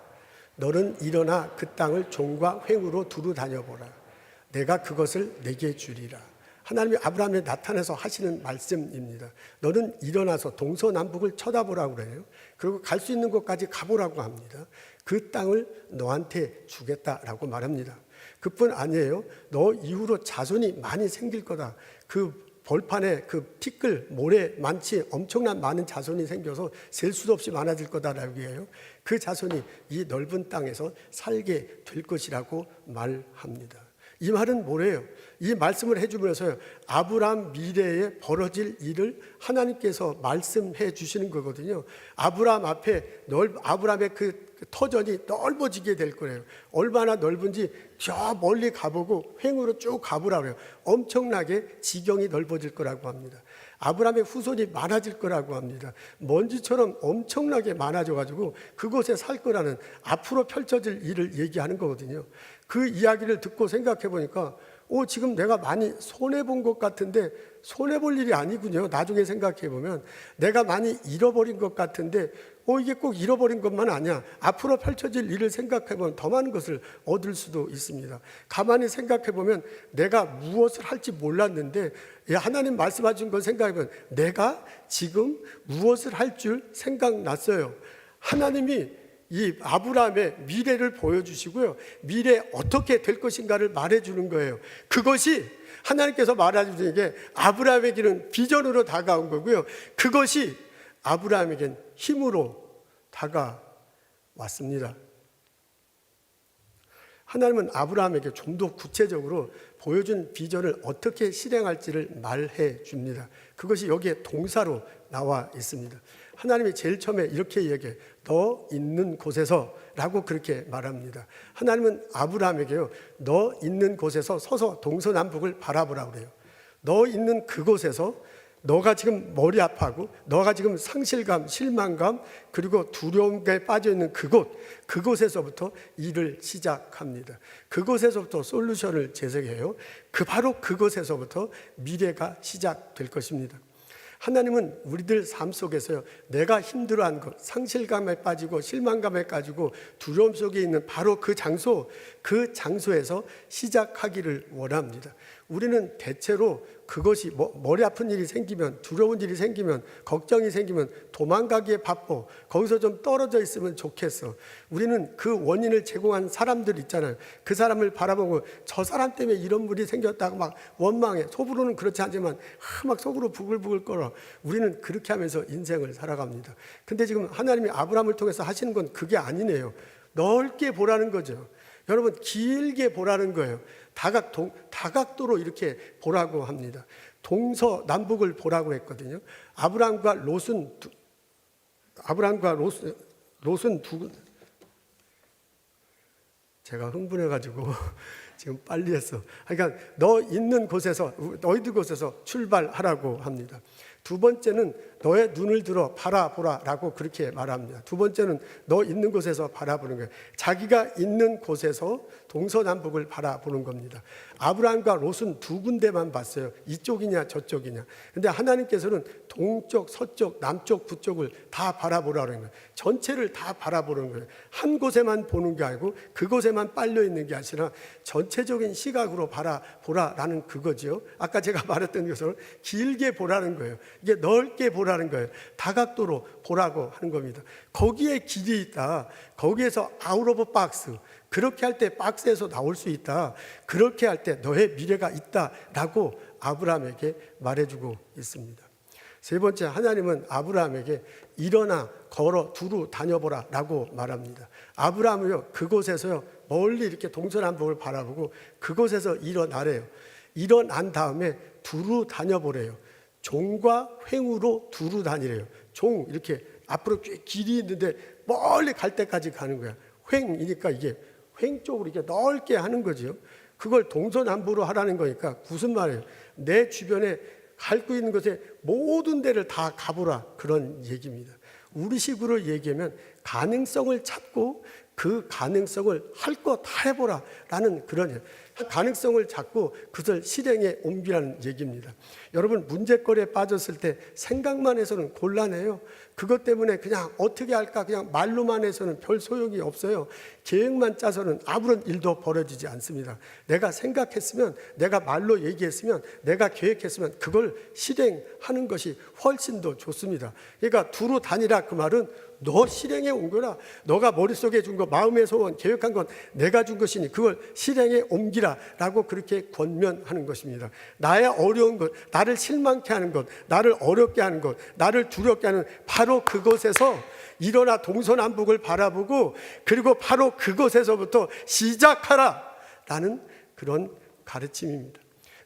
너는 일어나 그 땅을 종과 횡으로 두루 다녀보라. 내가 그것을 내게 주리라. 하나님이 아브라함에 나타나서 하시는 말씀입니다. 너는 일어나서 동서남북을 쳐다보라고 그래요. 그리고 갈 수 있는 곳까지 가보라고 합니다. 그 땅을 너한테 주겠다라고 말합니다. 그뿐 아니에요. 너 이후로 자손이 많이 생길 거다. 그 벌판에 그 티끌, 모래 많지 엄청난 많은 자손이 생겨서 셀 수도 없이 많아질 거다라고 해요. 그 자손이 이 넓은 땅에서 살게 될 것이라고 말합니다. 이 말은 뭐래요? 이 말씀을 해주면서요, 아브라함 미래에 벌어질 일을 하나님께서 말씀해 주시는 거거든요. 아브라함 앞에 아브라함의 그 터전이 넓어지게 될 거예요. 얼마나 넓은지 저 멀리 가보고 횡으로 쭉 가보라고 해요. 엄청나게 지경이 넓어질 거라고 합니다. 아브라함의 후손이 많아질 거라고 합니다. 먼지처럼 엄청나게 많아져가지고 그곳에 살 거라는 앞으로 펼쳐질 일을 얘기하는 거거든요. 그 이야기를 듣고 생각해 보니까 지금 내가 많이 손해본 것 같은데 손해볼 일이 아니군요. 나중에 생각해 보면 내가 많이 잃어버린 것 같은데 이게 꼭 잃어버린 것만 아니야. 앞으로 펼쳐질 일을 생각해 보면 더 많은 것을 얻을 수도 있습니다. 가만히 생각해 보면 내가 무엇을 할지 몰랐는데 하나님 말씀하신 걸 생각해 보면 내가 지금 무엇을 할 줄 생각났어요. 하나님이 이 아브라함의 미래를 보여주시고요, 미래 어떻게 될 것인가를 말해주는 거예요. 그것이 하나님께서 말해주신 게 아브라함에게는 비전으로 다가온 거고요, 그것이 아브라함에겐 힘으로 다가왔습니다. 하나님은 아브라함에게 좀 더 구체적으로 보여준 비전을 어떻게 실행할지를 말해 줍니다. 그것이 여기에 동사로 나와 있습니다. 하나님이 제일 처음에 이렇게 얘기해, 너 있는 곳에서 라고 그렇게 말합니다. 하나님은 아브라함에게요, 너 있는 곳에서 서서 동서남북을 바라보라 그래요. 너 있는 그곳에서 너가 지금 머리 아파하고 너가 지금 상실감, 실망감, 그리고 두려움에 빠져있는 그곳에서부터 일을 시작합니다. 그곳에서부터 솔루션을 제시해요. 바로 그곳에서부터 미래가 시작될 것입니다. 하나님은 우리들 삶 속에서요, 내가 힘들어하는 것, 상실감에 빠지고 실망감에 빠지고 두려움 속에 있는 바로 그 장소에서 시작하기를 원합니다. 우리는 대체로 그것이 머리 아픈 일이 생기면, 두려운 일이 생기면, 걱정이 생기면 도망가기에 바빠. 거기서 좀 떨어져 있으면 좋겠어. 우리는 그 원인을 제공한 사람들 있잖아요. 그 사람을 바라보고 저 사람 때문에 이런 일이 생겼다고 막 원망해. 속으로는 그렇지 않지만 막 속으로 부글부글 끓어. 우리는 그렇게 하면서 인생을 살아갑니다. 근데 지금 하나님이 아브라함을 통해서 하시는 건 그게 아니네요. 넓게 보라는 거죠. 여러분, 길게 보라는 거예요. 다각도로 이렇게 보라고 합니다. 동서남북을 보라고 했거든요. 아브라함과 롯은 제가 흥분해가지고 지금 빨리 했어. 그러니까 너희들 곳에서 출발하라고 합니다. 두 번째는 너의 눈을 들어 바라보라라고 그렇게 말합니다. 두 번째는 너 있는 곳에서 바라보는 거예요. 자기가 있는 곳에서 동서남북을 바라보는 겁니다. 아브라함과 롯은 두 군데만 봤어요. 이쪽이냐 저쪽이냐. 근데 하나님께서는 동쪽, 서쪽, 남쪽, 북쪽을 다 바라보라는 거예요. 전체를 다 바라보는 거예요. 한 곳에만 보는 게 아니고 그곳에만 빨려 있는 게 아니라 전체적인 시각으로 바라보라라는 그거죠. 아까 제가 말했던 것처럼 길게 보라는 거예요. 이게 넓게 보라는 거예요. 다각도로 보라고 하는 겁니다. 거기에 길이 있다. 거기에서 아웃 오브 박스. 그렇게 할 때 박스에서 나올 수 있다. 그렇게 할 때 너의 미래가 있다라고 아브라함에게 말해주고 있습니다. 세 번째, 하나님은 아브라함에게 일어나 걸어 두루 다녀보라 라고 말합니다. 아브라함은요, 그곳에서요, 멀리 이렇게 동서남북을 바라보고 그곳에서 일어나래요. 일어난 다음에 두루 다녀보래요. 종과 횡으로 두루 다니래요. 종, 이렇게 앞으로 길이 있는데 멀리 갈 때까지 가는 거야. 횡이니까 이게 횡 쪽으로 이렇게 넓게 하는 거죠. 그걸 동서남북으로 하라는 거니까 무슨 말이에요? 내 주변에 밟고 있는 것에 모든 데를 다 가보라, 그런 얘기입니다. 우리식으로 얘기하면 가능성을 찾고 그 가능성을 할 거 다 해보라 라는 그런 가능성을 찾고 그것을 실행에 옮기라는 얘기입니다. 여러분, 문제거리에 빠졌을 때 생각만 해서는 곤란해요. 그것 때문에 그냥 어떻게 할까 그냥 말로만 해서는 별 소용이 없어요. 계획만 짜서는 아무런 일도 벌어지지 않습니다. 내가 생각했으면, 내가 말로 얘기했으면, 내가 계획했으면 그걸 실행하는 것이 훨씬 더 좋습니다. 그러니까 두루 다니라 그 말은 너 실행에 온 거라. 너가 머릿속에 준 거, 마음의 소원, 계획한 건 내가 준 것이니 그걸 실행에 옮기라 라고 그렇게 권면하는 것입니다. 나의 어려운 것, 나를 실망케 하는 것, 나를 어렵게 하는 것, 나를 두렵게 하는 바로 그곳에서 일어나 동서남북을 바라보고 그리고 바로 그곳에서부터 시작하라 라는 그런 가르침입니다.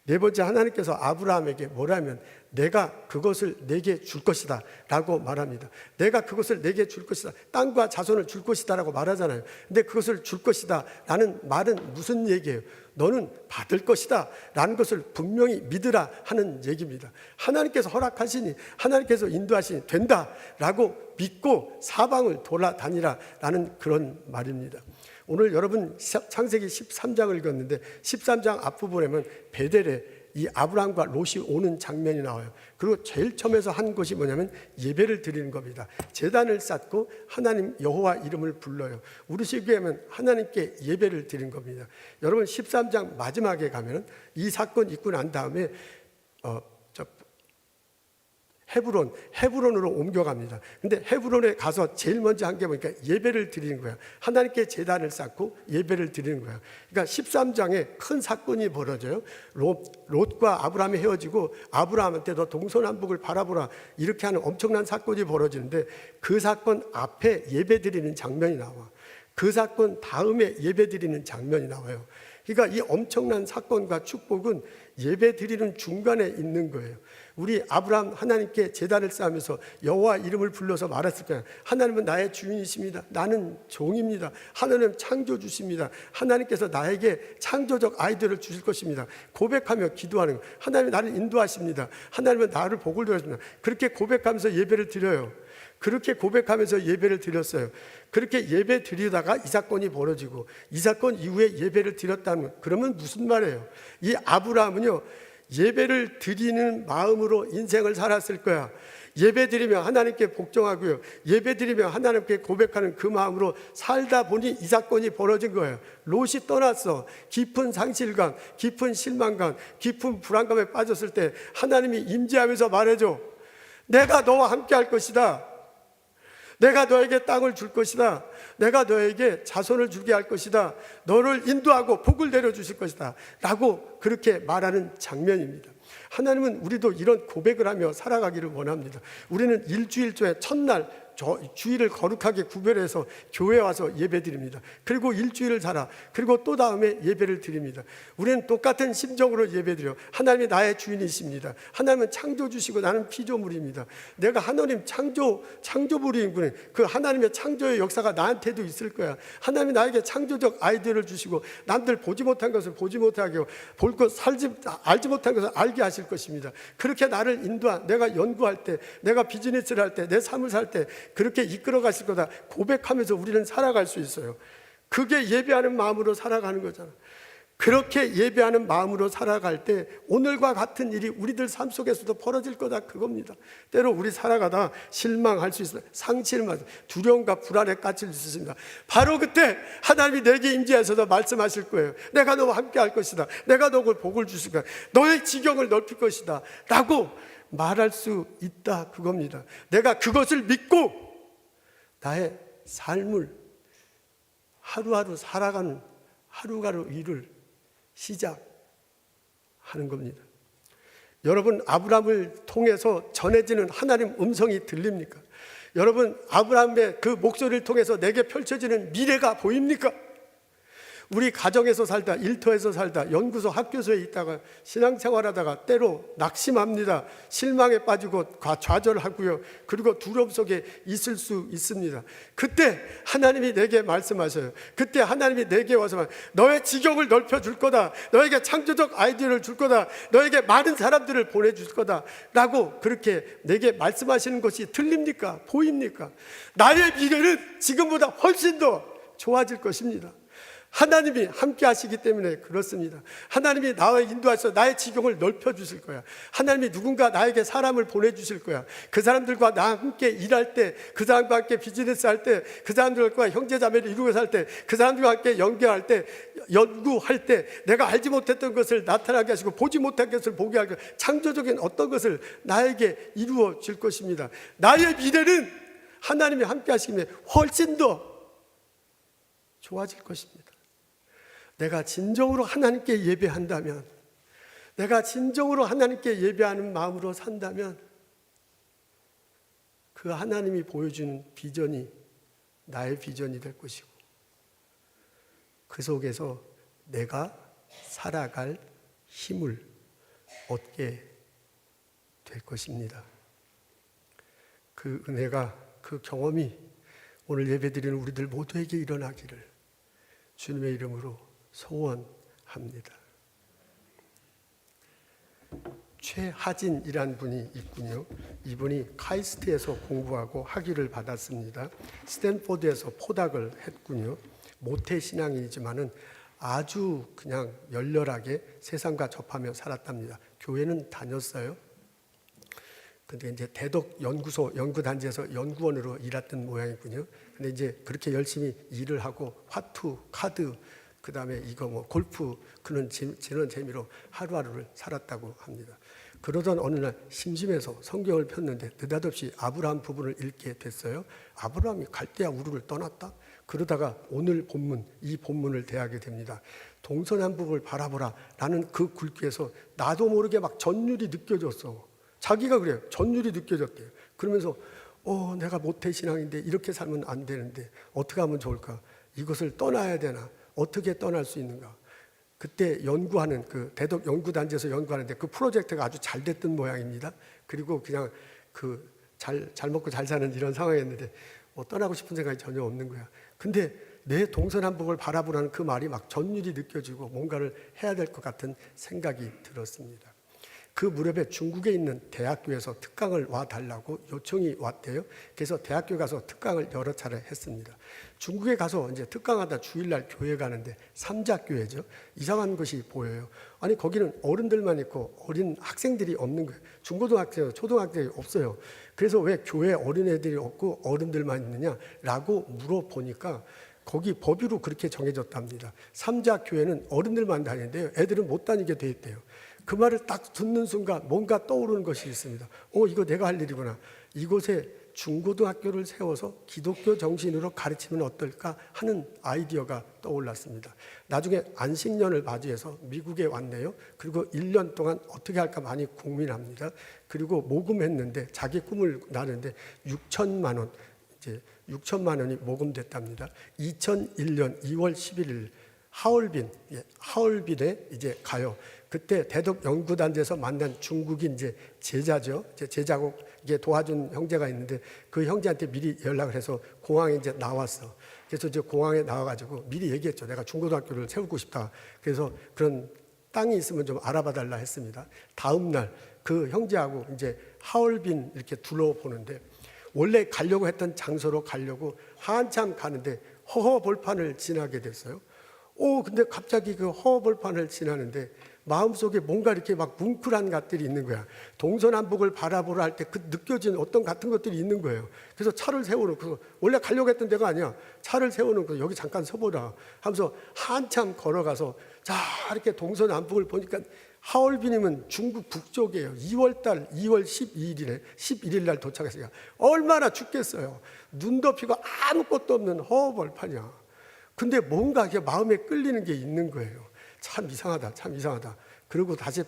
네 번째, 하나님께서 아브라함에게 뭐라면 내가 그것을 내게 줄 것이다 라고 말합니다. 내가 그것을 내게 줄 것이다, 땅과 자손을 줄 것이다 라고 말하잖아요. 근데 그것을 줄 것이다 라는 말은 무슨 얘기예요? 너는 받을 것이다 라는 것을 분명히 믿으라 하는 얘기입니다. 하나님께서 허락하시니, 하나님께서 인도하시니 된다 라고 믿고 사방을 돌아다니라 라는 그런 말입니다. 오늘 여러분 창세기 13장을 읽었는데 13장 앞부분에 보면 베델에 이 아브라함과 롯이 오는 장면이 나와요. 그리고 제일 처음에서 한 것이 뭐냐면 예배를 드리는 겁니다. 제단을 쌓고 하나님 여호와 이름을 불러요. 우리 시기에는 하나님께 예배를 드리는 겁니다. 여러분 13장 마지막에 가면 이 사건 있고 난 다음에 헤브론으로 옮겨갑니다. 근데 헤브론에 가서 제일 먼저 한 게 뭐니까 예배를 드리는 거야. 하나님께 제단을 쌓고 예배를 드리는 거야. 그러니까 13장에 큰 사건이 벌어져요. 롯과 아브라함이 헤어지고 아브라함한테 너 동서남북을 바라보라 이렇게 하는 엄청난 사건이 벌어지는데 그 사건 앞에 예배 드리는 장면이 나와. 그 사건 다음에 예배 드리는 장면이 나와요. 그러니까 이 엄청난 사건과 축복은 예배 드리는 중간에 있는 거예요. 우리 아브라함 하나님께 제단을 쌓으면서 여호와 이름을 불러서 말했을 거예요. 하나님은 나의 주인이십니다. 나는 종입니다. 하나님은 창조주십니다. 하나님께서 나에게 창조적 아이들을 주실 것입니다. 고백하며 기도하는 거예요. 하나님은 나를 인도하십니다. 하나님은 나를 복을 주십니다. 그렇게 고백하면서 예배를 드려요. 그렇게 고백하면서 예배를 드렸어요. 그렇게 예배 드리다가 이 사건이 벌어지고 이 사건 이후에 예배를 드렸다는, 그러면 무슨 말이에요? 이 아브라함은요, 예배를 드리는 마음으로 인생을 살았을 거야. 예배 드리며 하나님께 복종하고요, 예배 드리며 하나님께 고백하는 그 마음으로 살다 보니 이 사건이 벌어진 거예요. 롯이 떠났어. 깊은 상실감, 깊은 실망감, 깊은 불안감에 빠졌을 때 하나님이 임재하면서 말해줘. 내가 너와 함께 할 것이다. 내가 너에게 땅을 줄 것이다. 내가 너에게 자손을 주게 할 것이다. 너를 인도하고 복을 내려주실 것이다 라고 그렇게 말하는 장면입니다. 하나님은 우리도 이런 고백을 하며 살아가기를 원합니다. 우리는 일주일째 첫날 주일을 거룩하게 구별해서 교회에 와서 예배 드립니다. 그리고 일주일을 살아. 그리고 또 다음에 예배를 드립니다. 우리는 똑같은 심정으로 예배 드려. 하나님이 나의 주인이십니다. 하나님은 창조주시고 나는 피조물입니다. 내가 하나님 창조물인 분이 그 하나님의 창조의 역사가 나한테도 있을 거야. 하나님이 나에게 창조적 아이디어를 주시고 남들 보지 못한 것을 보지 못하게 하고 볼 것 알지 못한 것을 알게 하실 것입니다. 그렇게 나를 내가 연구할 때, 내가 비즈니스를 할 때, 내 삶을 살 때 그렇게 이끌어 가실 거다 고백하면서 우리는 살아갈 수 있어요. 그게 예배하는 마음으로 살아가는 거잖아. 그렇게 예배하는 마음으로 살아갈 때 오늘과 같은 일이 우리들 삶 속에서도 벌어질 거다, 그겁니다. 때로 우리 살아가다 실망할 수 있어요. 상실을 두려움과 불안에 까칠 수 있습니다. 바로 그때 하나님이 내게 임재하셔서 말씀하실 거예요. 내가 너와 함께 할 것이다. 내가 너를 복을 주실 거야. 너의 지경을 넓힐 것이다 라고 말할 수 있다, 그겁니다. 내가 그것을 믿고 나의 삶을 하루하루 살아가는 하루하루 일을 시작하는 겁니다. 여러분, 아브라함을 통해서 전해지는 하나님 음성이 들립니까? 여러분, 아브라함의 그 목소리를 통해서 내게 펼쳐지는 미래가 보입니까? 우리 가정에서 살다, 일터에서 살다, 연구소, 학교소에 있다가 신앙생활하다가 때로 낙심합니다. 실망에 빠지고 좌절하고요. 그리고 두려움 속에 있을 수 있습니다. 그때 하나님이 내게 말씀하셔요. 그때 하나님이 내게 와서 너의 지경을 넓혀줄 거다. 너에게 창조적 아이디어를 줄 거다. 너에게 많은 사람들을 보내줄 거다 라고 그렇게 내게 말씀하시는 것이 들립니까? 보입니까? 나의 미래는 지금보다 훨씬 더 좋아질 것입니다. 하나님이 함께 하시기 때문에 그렇습니다. 하나님이 나와 인도하셔서 나의 지경을 넓혀주실 거야. 하나님이 누군가 나에게 사람을 보내주실 거야. 그 사람들과 나 함께 일할 때, 그 사람과 함께 비즈니스 할 때, 그 사람들과 형제자매를 이루고 살 때, 그 사람들과 함께 연결할 때, 연구할 때 내가 알지 못했던 것을 나타나게 하시고 보지 못한 것을 보게 하고 창조적인 어떤 것을 나에게 이루어 줄 것입니다. 나의 미래는 하나님이 함께 하시기 때문에 훨씬 더 좋아질 것입니다. 내가 진정으로 하나님께 예배한다면, 내가 진정으로 하나님께 예배하는 마음으로 산다면 그 하나님이 보여주는 비전이 나의 비전이 될 것이고 그 속에서 내가 살아갈 힘을 얻게 될 것입니다. 그 은혜가, 그 경험이 오늘 예배드리는 우리들 모두에게 일어나기를 주님의 이름으로 소원합니다. 최하진이란 분이 있군요. 이분이 카이스트에서 공부하고 학위를 받았습니다. 스탠포드에서 포닥을 했군요. 모태 신앙이지만은 아주 그냥 열렬하게 세상과 접하며 살았답니다. 교회는 다녔어요. 근데 이제 대덕 연구소 연구단지에서 연구원으로 일했던 모양이군요. 근데 이제 그렇게 열심히 일을 하고 화투, 카드, 그 다음에 이거 뭐 골프 그런 재미로 하루하루를 살았다고 합니다. 그러던 어느 날 심심해서 성경을 폈는데 느닷없이 아브라함 부분을 읽게 됐어요. 아브라함이 갈대아 우르를 떠났다? 그러다가 오늘 본문, 이 본문을 대하게 됩니다. 동서남북을 바라보라 라는 그 글귀에서 나도 모르게 막 전율이 느껴졌어. 자기가 그래요. 전율이 느껴졌대요. 그러면서 내가 모태신앙인데 이렇게 살면 안 되는데 어떻게 하면 좋을까? 이것을 떠나야 되나? 어떻게 떠날 수 있는가? 그때 연구하는 그 대덕 연구단지에서 연구하는데 그 프로젝트가 아주 잘 됐던 모양입니다. 그리고 그냥 그 잘 먹고 잘 사는 이런 상황이었는데 떠나고 싶은 생각이 전혀 없는 거야. 근데 내 동서남북을 바라보라는 그 말이 막 전율이 느껴지고 뭔가를 해야 될 것 같은 생각이 들었습니다. 그 무렵에 중국에 있는 대학교에서 특강을 와달라고 요청이 왔대요. 그래서 대학교 가서 특강을 여러 차례 했습니다. 중국에 가서 이제 특강하다 주일날 교회 가는데 삼자교회죠. 이상한 것이 보여요. 아니 거기는 어른들만 있고 어린 학생들이 없는 거예요. 중고등학생, 초등학생이 없어요. 그래서 왜 교회에 어린애들이 없고 어른들만 있느냐라고 물어보니까 거기 법유로 그렇게 정해졌답니다. 삼자교회는 어른들만 다니는데요. 애들은 못 다니게 돼 있대요. 그 말을 딱 듣는 순간 뭔가 떠오르는 것이 있습니다. 이거 내가 할 일이구나. 이곳에 중고등학교를 세워서 기독교 정신으로 가르치면 어떨까 하는 아이디어가 떠올랐습니다. 나중에 안식년을 맞이해서 미국에 왔네요. 그리고 1년 동안 어떻게 할까 많이 고민합니다. 그리고 모금했는데 자기 꿈을 나는데 6천만 원, 이제 6천만 원이 모금됐답니다. 2001년 2월 11일 하얼빈에 이제 가요. 그때 대덕 연구단지에서 만난 중국인 이제 제자죠. 제자고 이게 도와준 형제가 있는데 그 형제한테 미리 연락을 해서 공항에 이제 나왔어. 그래서 이제 공항에 나와가지고 미리 얘기했죠. 내가 중고등학교를 세우고 싶다. 그래서 그런 땅이 있으면 좀 알아봐 달라 했습니다. 다음 날 그 형제하고 이제 하얼빈 이렇게 둘러보는데 원래 가려고 했던 장소로 가려고 한참 가는데 허허벌판을 지나게 됐어요. 근데 갑자기 그 허허벌판을 지나는데 마음속에 뭔가 이렇게 막 뭉클한 것들이 있는 거야. 동서남북을 바라보라 할 때 그 느껴지는 어떤 같은 것들이 있는 거예요. 그래서 차를 세워놓고 원래 가려고 했던 데가 아니야. 차를 세워놓고 여기 잠깐 서보라 하면서 한참 걸어가서 자 이렇게 동서남북을 보니까 하얼빈이면 중국 북쪽이에요. 2월 11일 날 도착했으니까 얼마나 춥겠어요. 눈 덮이고 아무것도 없는 허허벌판이야. 근데 뭔가 이게 마음에 끌리는 게 있는 거예요. 참 이상하다. 그리고 다시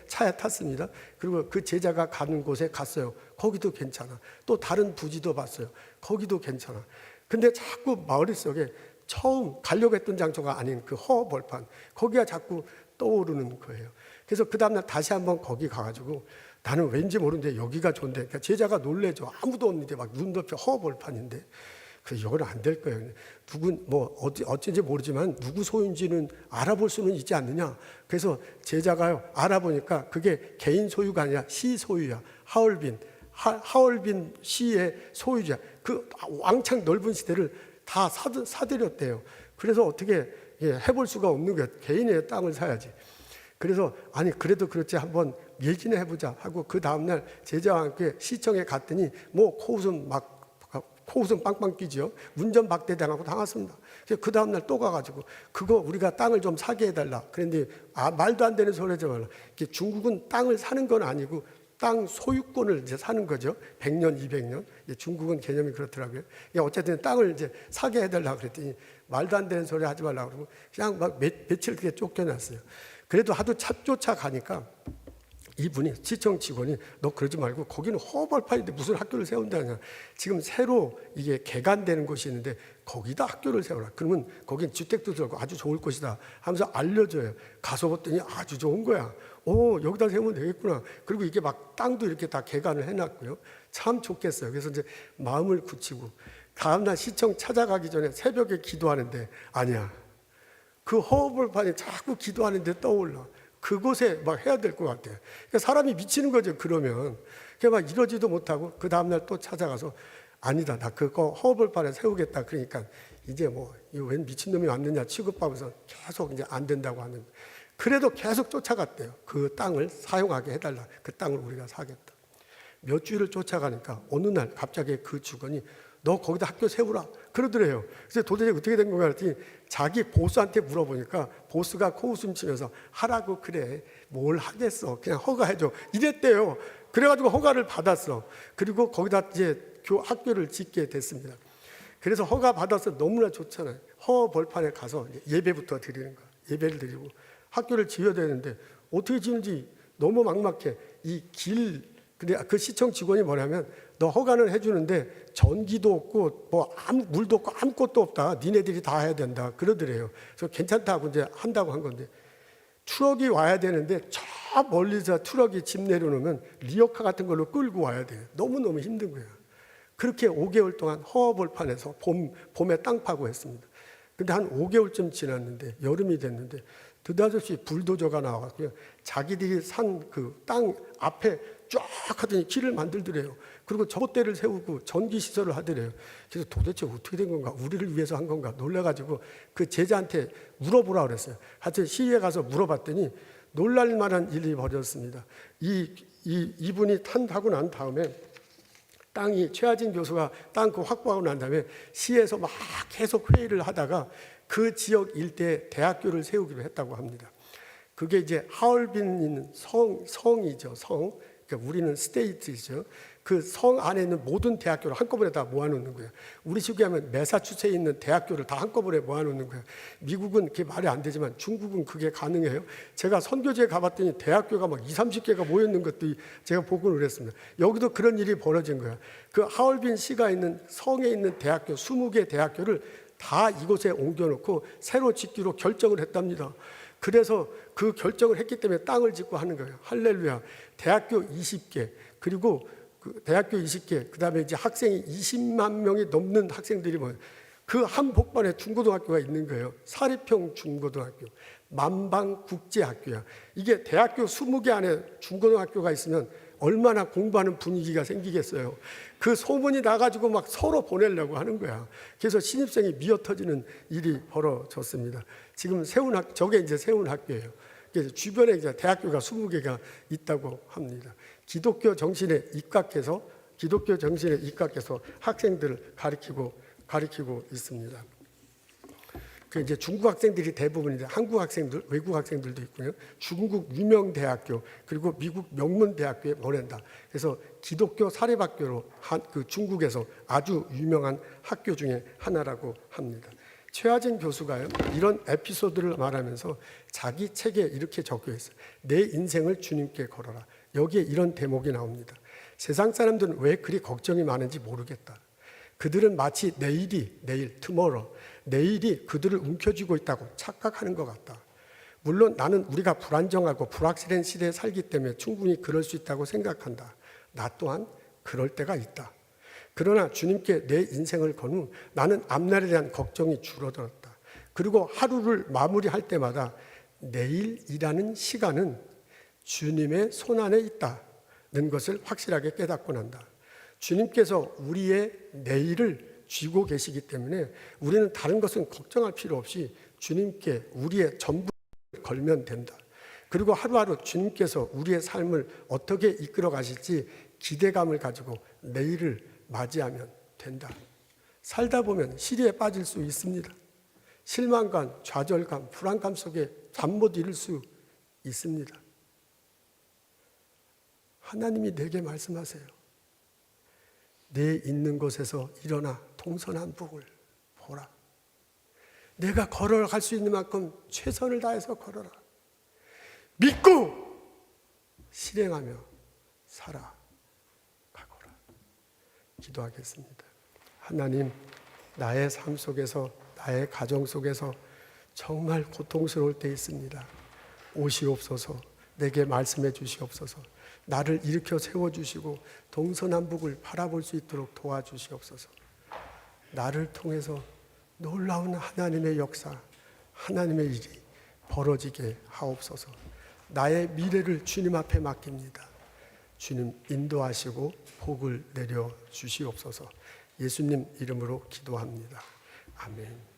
차에 탔습니다. 그리고 그 제자가 가는 곳에 갔어요. 거기도 괜찮아. 또 다른 부지도 봤어요. 거기도 괜찮아. 근데 자꾸 머릿속에 처음 가려고 했던 장소가 아닌 그 허벌판, 거기가 자꾸 떠오르는 거예요. 그래서 그 다음날 다시 한번 거기 가가지고 나는 왠지 모르는데 여기가 좋은데, 그러니까 제자가 놀래죠. 아무도 없는데 막 눈 덮여 허벌판인데. 이거는 안 될 거예요. 어쩐지 모르지만 누구 소유인지는 알아볼 수는 있지 않느냐. 그래서 제자가요, 알아보니까 그게 개인 소유가 아니라 시 소유야. 하얼빈 시의 소유자. 그 왕창 넓은 시대를 다 사들였대요. 그래서 어떻게 해볼 수가 없는 거예요. 개인의 땅을 사야지. 그래서 그래도 그렇지 한번 얘기는 해보자 하고 그 다음날 제자와 함께 시청에 갔더니 코웃음 빵빵 끼지요. 운전박대 당하고 당했습니다. 그 다음날 또 가가지고 그거 우리가 땅을 좀 사게 해달라. 그런데 말도 안 되는 소리 하지 말라. 중국은 땅을 사는 건 아니고 땅 소유권을 이제 사는 거죠. 100년, 200년. 중국은 개념이 그렇더라고요. 어쨌든 땅을 이제 사게 해달라 그랬더니 말도 안 되는 소리 하지 말라 그러고 그냥 막 며칠 그게 쫓겨났어요. 그래도 하도 쫓아가니까 이분이 시청 직원이 너 그러지 말고 거기는 허벌판인데 무슨 학교를 세운다냐. 지금 새로 이게 개관되는 곳이 있는데 거기다 학교를 세워라. 그러면 거긴 주택도 들고 아주 좋을 곳이다 하면서 알려줘요. 가서 봤더니 아주 좋은 거야. 여기다 세우면 되겠구나. 그리고 이게 막 땅도 이렇게 다 개간을 해놨고요. 참 좋겠어요. 그래서 이제 마음을 굳히고 다음날 시청 찾아가기 전에 새벽에 기도하는데 아니야. 그 허허벌판에 자꾸 기도하는데 떠올라. 그곳에 막 해야 될 것 같아요. 그러니까 사람이 미치는 거죠. 그러면 그냥 막 이러지도 못하고 그 다음날 또 찾아가서 아니다. 나 그거 허허벌판에 세우겠다. 그러니까 이제 뭐 이거 웬 미친놈이 왔느냐 취급하면서 계속 이제 안 된다고 하는. 그래도 계속 쫓아갔대요. 그 땅을 사용하게 해달라. 그 땅을 우리가 사겠다. 몇 주일을 쫓아가니까 어느 날 갑자기 그 주건이 너 거기다 학교 세우라 그러더래요. 그래서 도대체 어떻게 된 건가 했더니 자기 보스한테 물어보니까 보스가 코웃음 치면서 하라고 그래. 뭘 하겠어. 그냥 허가해줘. 이랬대요. 그래가지고 허가를 받았어. 그리고 거기다 이제 학교를 짓게 됐습니다. 그래서 허가 받아서 너무나 좋잖아요. 허벌판에 가서 예배부터 드리는 거야. 예배를 드리고 학교를 지어야 되는데 어떻게 지는지 너무 막막해. 근데 그 시청 직원이 뭐냐면 너 허가는 해주는데 전기도 없고 뭐 물도 없고 아무것도 없다. 니네들이 다 해야 된다. 그러더래요. 그래서 괜찮다고 이제 한다고 한 건데 트럭이 와야 되는데 저 멀리서 트럭이 짐 내려놓으면 리어카 같은 걸로 끌고 와야 돼요. 너무너무 힘든 거예요. 그렇게 5개월 동안 허허벌판에서 봄에 땅 파고 했습니다. 근데 한 5개월쯤 지났는데 여름이 됐는데 느닷없이 불도저가 나와갖고요. 자기들이 산 그 땅 앞에 쫙 하더니 길을 만들더래요. 그리고 저봇대를 세우고 전기시설을 하더래요. 그래서 도대체 어떻게 된 건가? 우리를 위해서 한 건가? 놀라가지고 그 제자한테 물어보라 그랬어요. 하여튼 시위에 가서 물어봤더니 놀랄만한 일이 벌어졌습니다. 이분이 탄하고 난 다음에 땅이 최하진 교수가 땅 그 확보하고 난 다음에 시에서 막 계속 회의를 하다가 그 지역 일대에 대학교를 세우기로 했다고 합니다. 그게 이제 하얼빈 있는 성이죠. 성. 그러니까 우리는 스테이트죠. 그 성 안에 있는 모든 대학교를 한꺼번에 다 모아놓는 거예요. 우리 식으로 하면 매사추세츠에 있는 대학교를 다 한꺼번에 모아놓는 거예요. 미국은 그게 말이 안 되지만 중국은 그게 가능해요. 제가 선교지에 가봤더니 대학교가 막 20-30개가 모여있는 것도 제가 보고를 했습니다. 여기도 그런 일이 벌어진 거예요. 그 하얼빈 시가 있는 성에 있는 대학교 20개 대학교를 다 이곳에 옮겨놓고 새로 짓기로 결정을 했답니다. 그래서 그 결정을 했기 때문에 땅을 짓고 하는 거예요. 할렐루야. 대학교 20개 그리고 그 대학교 20개 그다음에 이제 학생이 20만 명이 넘는 학생들이 뭐예요. 그 한복판에 중고등학교가 있는 거예요. 사립형 중고등학교, 만방국제학교야. 이게 대학교 20개 안에 중고등학교가 있으면 얼마나 공부하는 분위기가 생기겠어요. 그 소문이 나가지고 막 서로 보내려고 하는 거야. 그래서 신입생이 미어 터지는 일이 벌어졌습니다. 지금 저게 이제 세운 학교예요. 그래서 주변에 이제 대학교가 20개가 있다고 합니다. 기독교 정신에 입각해서 학생들을 가리키고 있습니다. 그 이제 중국 학생들이 대부분인데 한국 학생들, 외국 학생들도 있고요. 중국 유명 대학교 그리고 미국 명문 대학교에 보낸다. 그래서 기독교 사립학교로 그 중국에서 아주 유명한 학교 중에 하나라고 합니다. 최하진 교수가요 이런 에피소드를 말하면서 자기 책에 이렇게 적혀있어요. 내 인생을 주님께 걸어라. 여기에 이런 대목이 나옵니다. 세상 사람들은 왜 그리 걱정이 많은지 모르겠다. 그들은 마치 내일, tomorrow, 내일이 그들을 움켜쥐고 있다고 착각하는 것 같다. 물론 나는 우리가 불안정하고 불확실한 시대에 살기 때문에 충분히 그럴 수 있다고 생각한다. 나 또한 그럴 때가 있다. 그러나 주님께 내 인생을 건 후 나는 앞날에 대한 걱정이 줄어들었다. 그리고 하루를 마무리할 때마다 내일이라는 시간은 주님의 손안에 있다는 것을 확실하게 깨닫곤 한다. 주님께서 우리의 내일을 쥐고 계시기 때문에 우리는 다른 것은 걱정할 필요 없이 주님께 우리의 전부를 걸면 된다. 그리고 하루하루 주님께서 우리의 삶을 어떻게 이끌어 가실지 기대감을 가지고 내일을 맞이하면 된다. 살다 보면 시리에 빠질 수 있습니다. 실망감, 좌절감, 불안감 속에 잠 못 이룰 수 있습니다. 하나님이 내게 말씀하세요. 내 있는 곳에서 일어나 동서남북을 보라. 내가 걸어갈 수 있는 만큼 최선을 다해서 걸어라. 믿고 실행하며 살아가거라. 기도하겠습니다. 하나님, 나의 삶 속에서, 나의 가정 속에서 정말 고통스러울 때 있습니다. 오시옵소서, 내게 말씀해 주시옵소서, 나를 일으켜 세워주시고 동서남북을 바라볼 수 있도록 도와주시옵소서. 나를 통해서 놀라운 하나님의 역사, 하나님의 일이 벌어지게 하옵소서. 나의 미래를 주님 앞에 맡깁니다. 주님 인도하시고 복을 내려 주시옵소서. 예수님 이름으로 기도합니다. 아멘.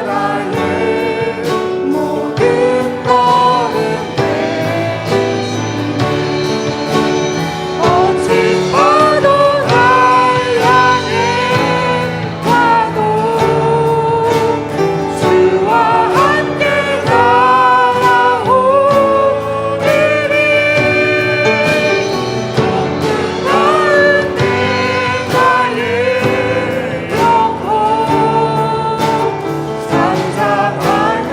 나라의 모든 것은 되시네 거친 파도 날 향해 가고 주와 함께 나아오리니 높은 가운데 나의 영혼 상상하게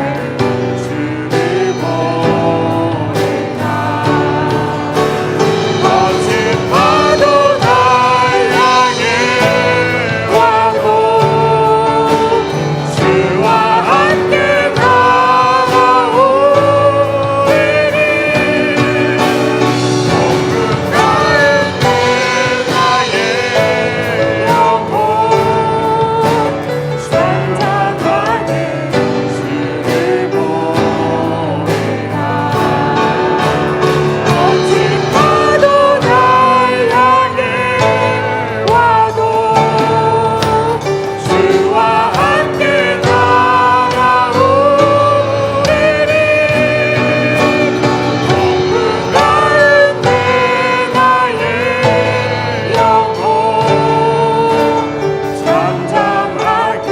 주를 보리라 거친 파도 날 향해 와도 주와 함께 나아오리니 높은 가운데 나의 영혼 상상하게 주를 보리라 거친 파도 날 향해 와도 주와 함께 나아오리니 높은 가운데 나의 영혼 잠잠하게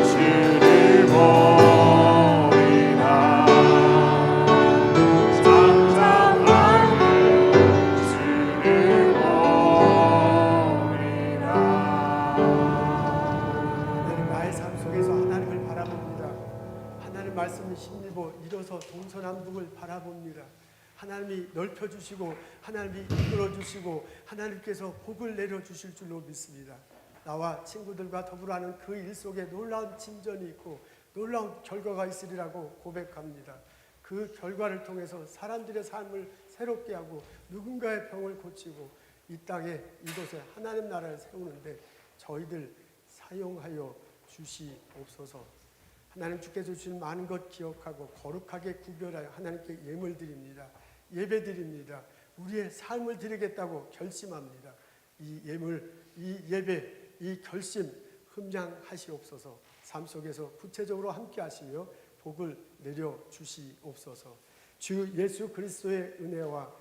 주를 보리라 잠잠하게 주를 보리라 나는 나의 삶 속에서 하나님을 바라봅니다. 하나님 말씀을 힘입어 일어서 동서남북을 바라봅니다. 하나님이 넓혀주시고 하나님이 이끌어주시고 하나님께서 복을 내려주실 줄로 믿습니다. 나와 친구들과 더불어하는 그 일 속에 놀라운 진전이 있고 놀라운 결과가 있으리라고 고백합니다. 그 결과를 통해서 사람들의 삶을 새롭게 하고 누군가의 병을 고치고 이 땅에 이곳에 하나님 나라를 세우는데 저희들 사용하여 주시옵소서. 하나님 주께서 주신 많은 것 기억하고 거룩하게 구별하여 하나님께 예물 드립니다. 예배 드립니다. 우리의 삶을 드리겠다고 결심합니다. 이 예물, 이 예배, 이 결심 흠양하시옵소서. 삶 속에서 구체적으로 함께 하시며 복을 내려 주시옵소서. 주 예수 그리스도의 은혜와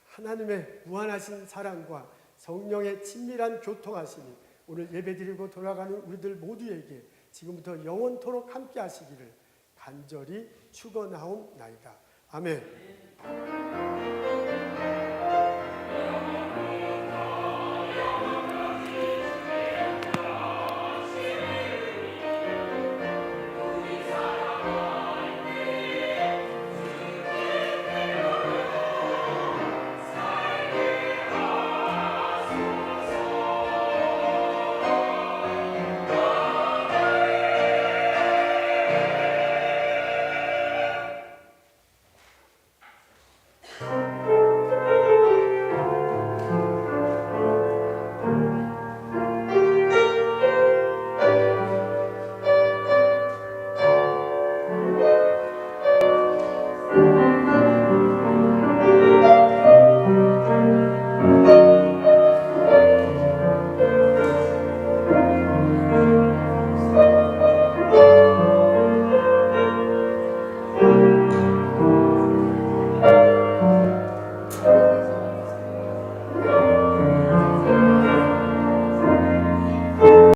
하나님의 무한하신 사랑과 성령의 친밀한 교통하심이 오늘 예배드리고 돌아가는 우리들 모두에게 지금부터 영원토록 함께 하시기를 간절히 축원하옵나이다. 아멘.